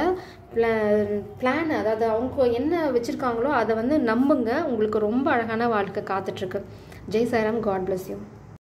பிளான், அதாவது அவங்க என்ன வச்சுருக்காங்களோ அதை வந்து நம்புங்க. உங்களுக்கு ரொம்ப அழகான வாழ்க்கை காத்துட்ருக்கு. Jai Sairam. God bless you.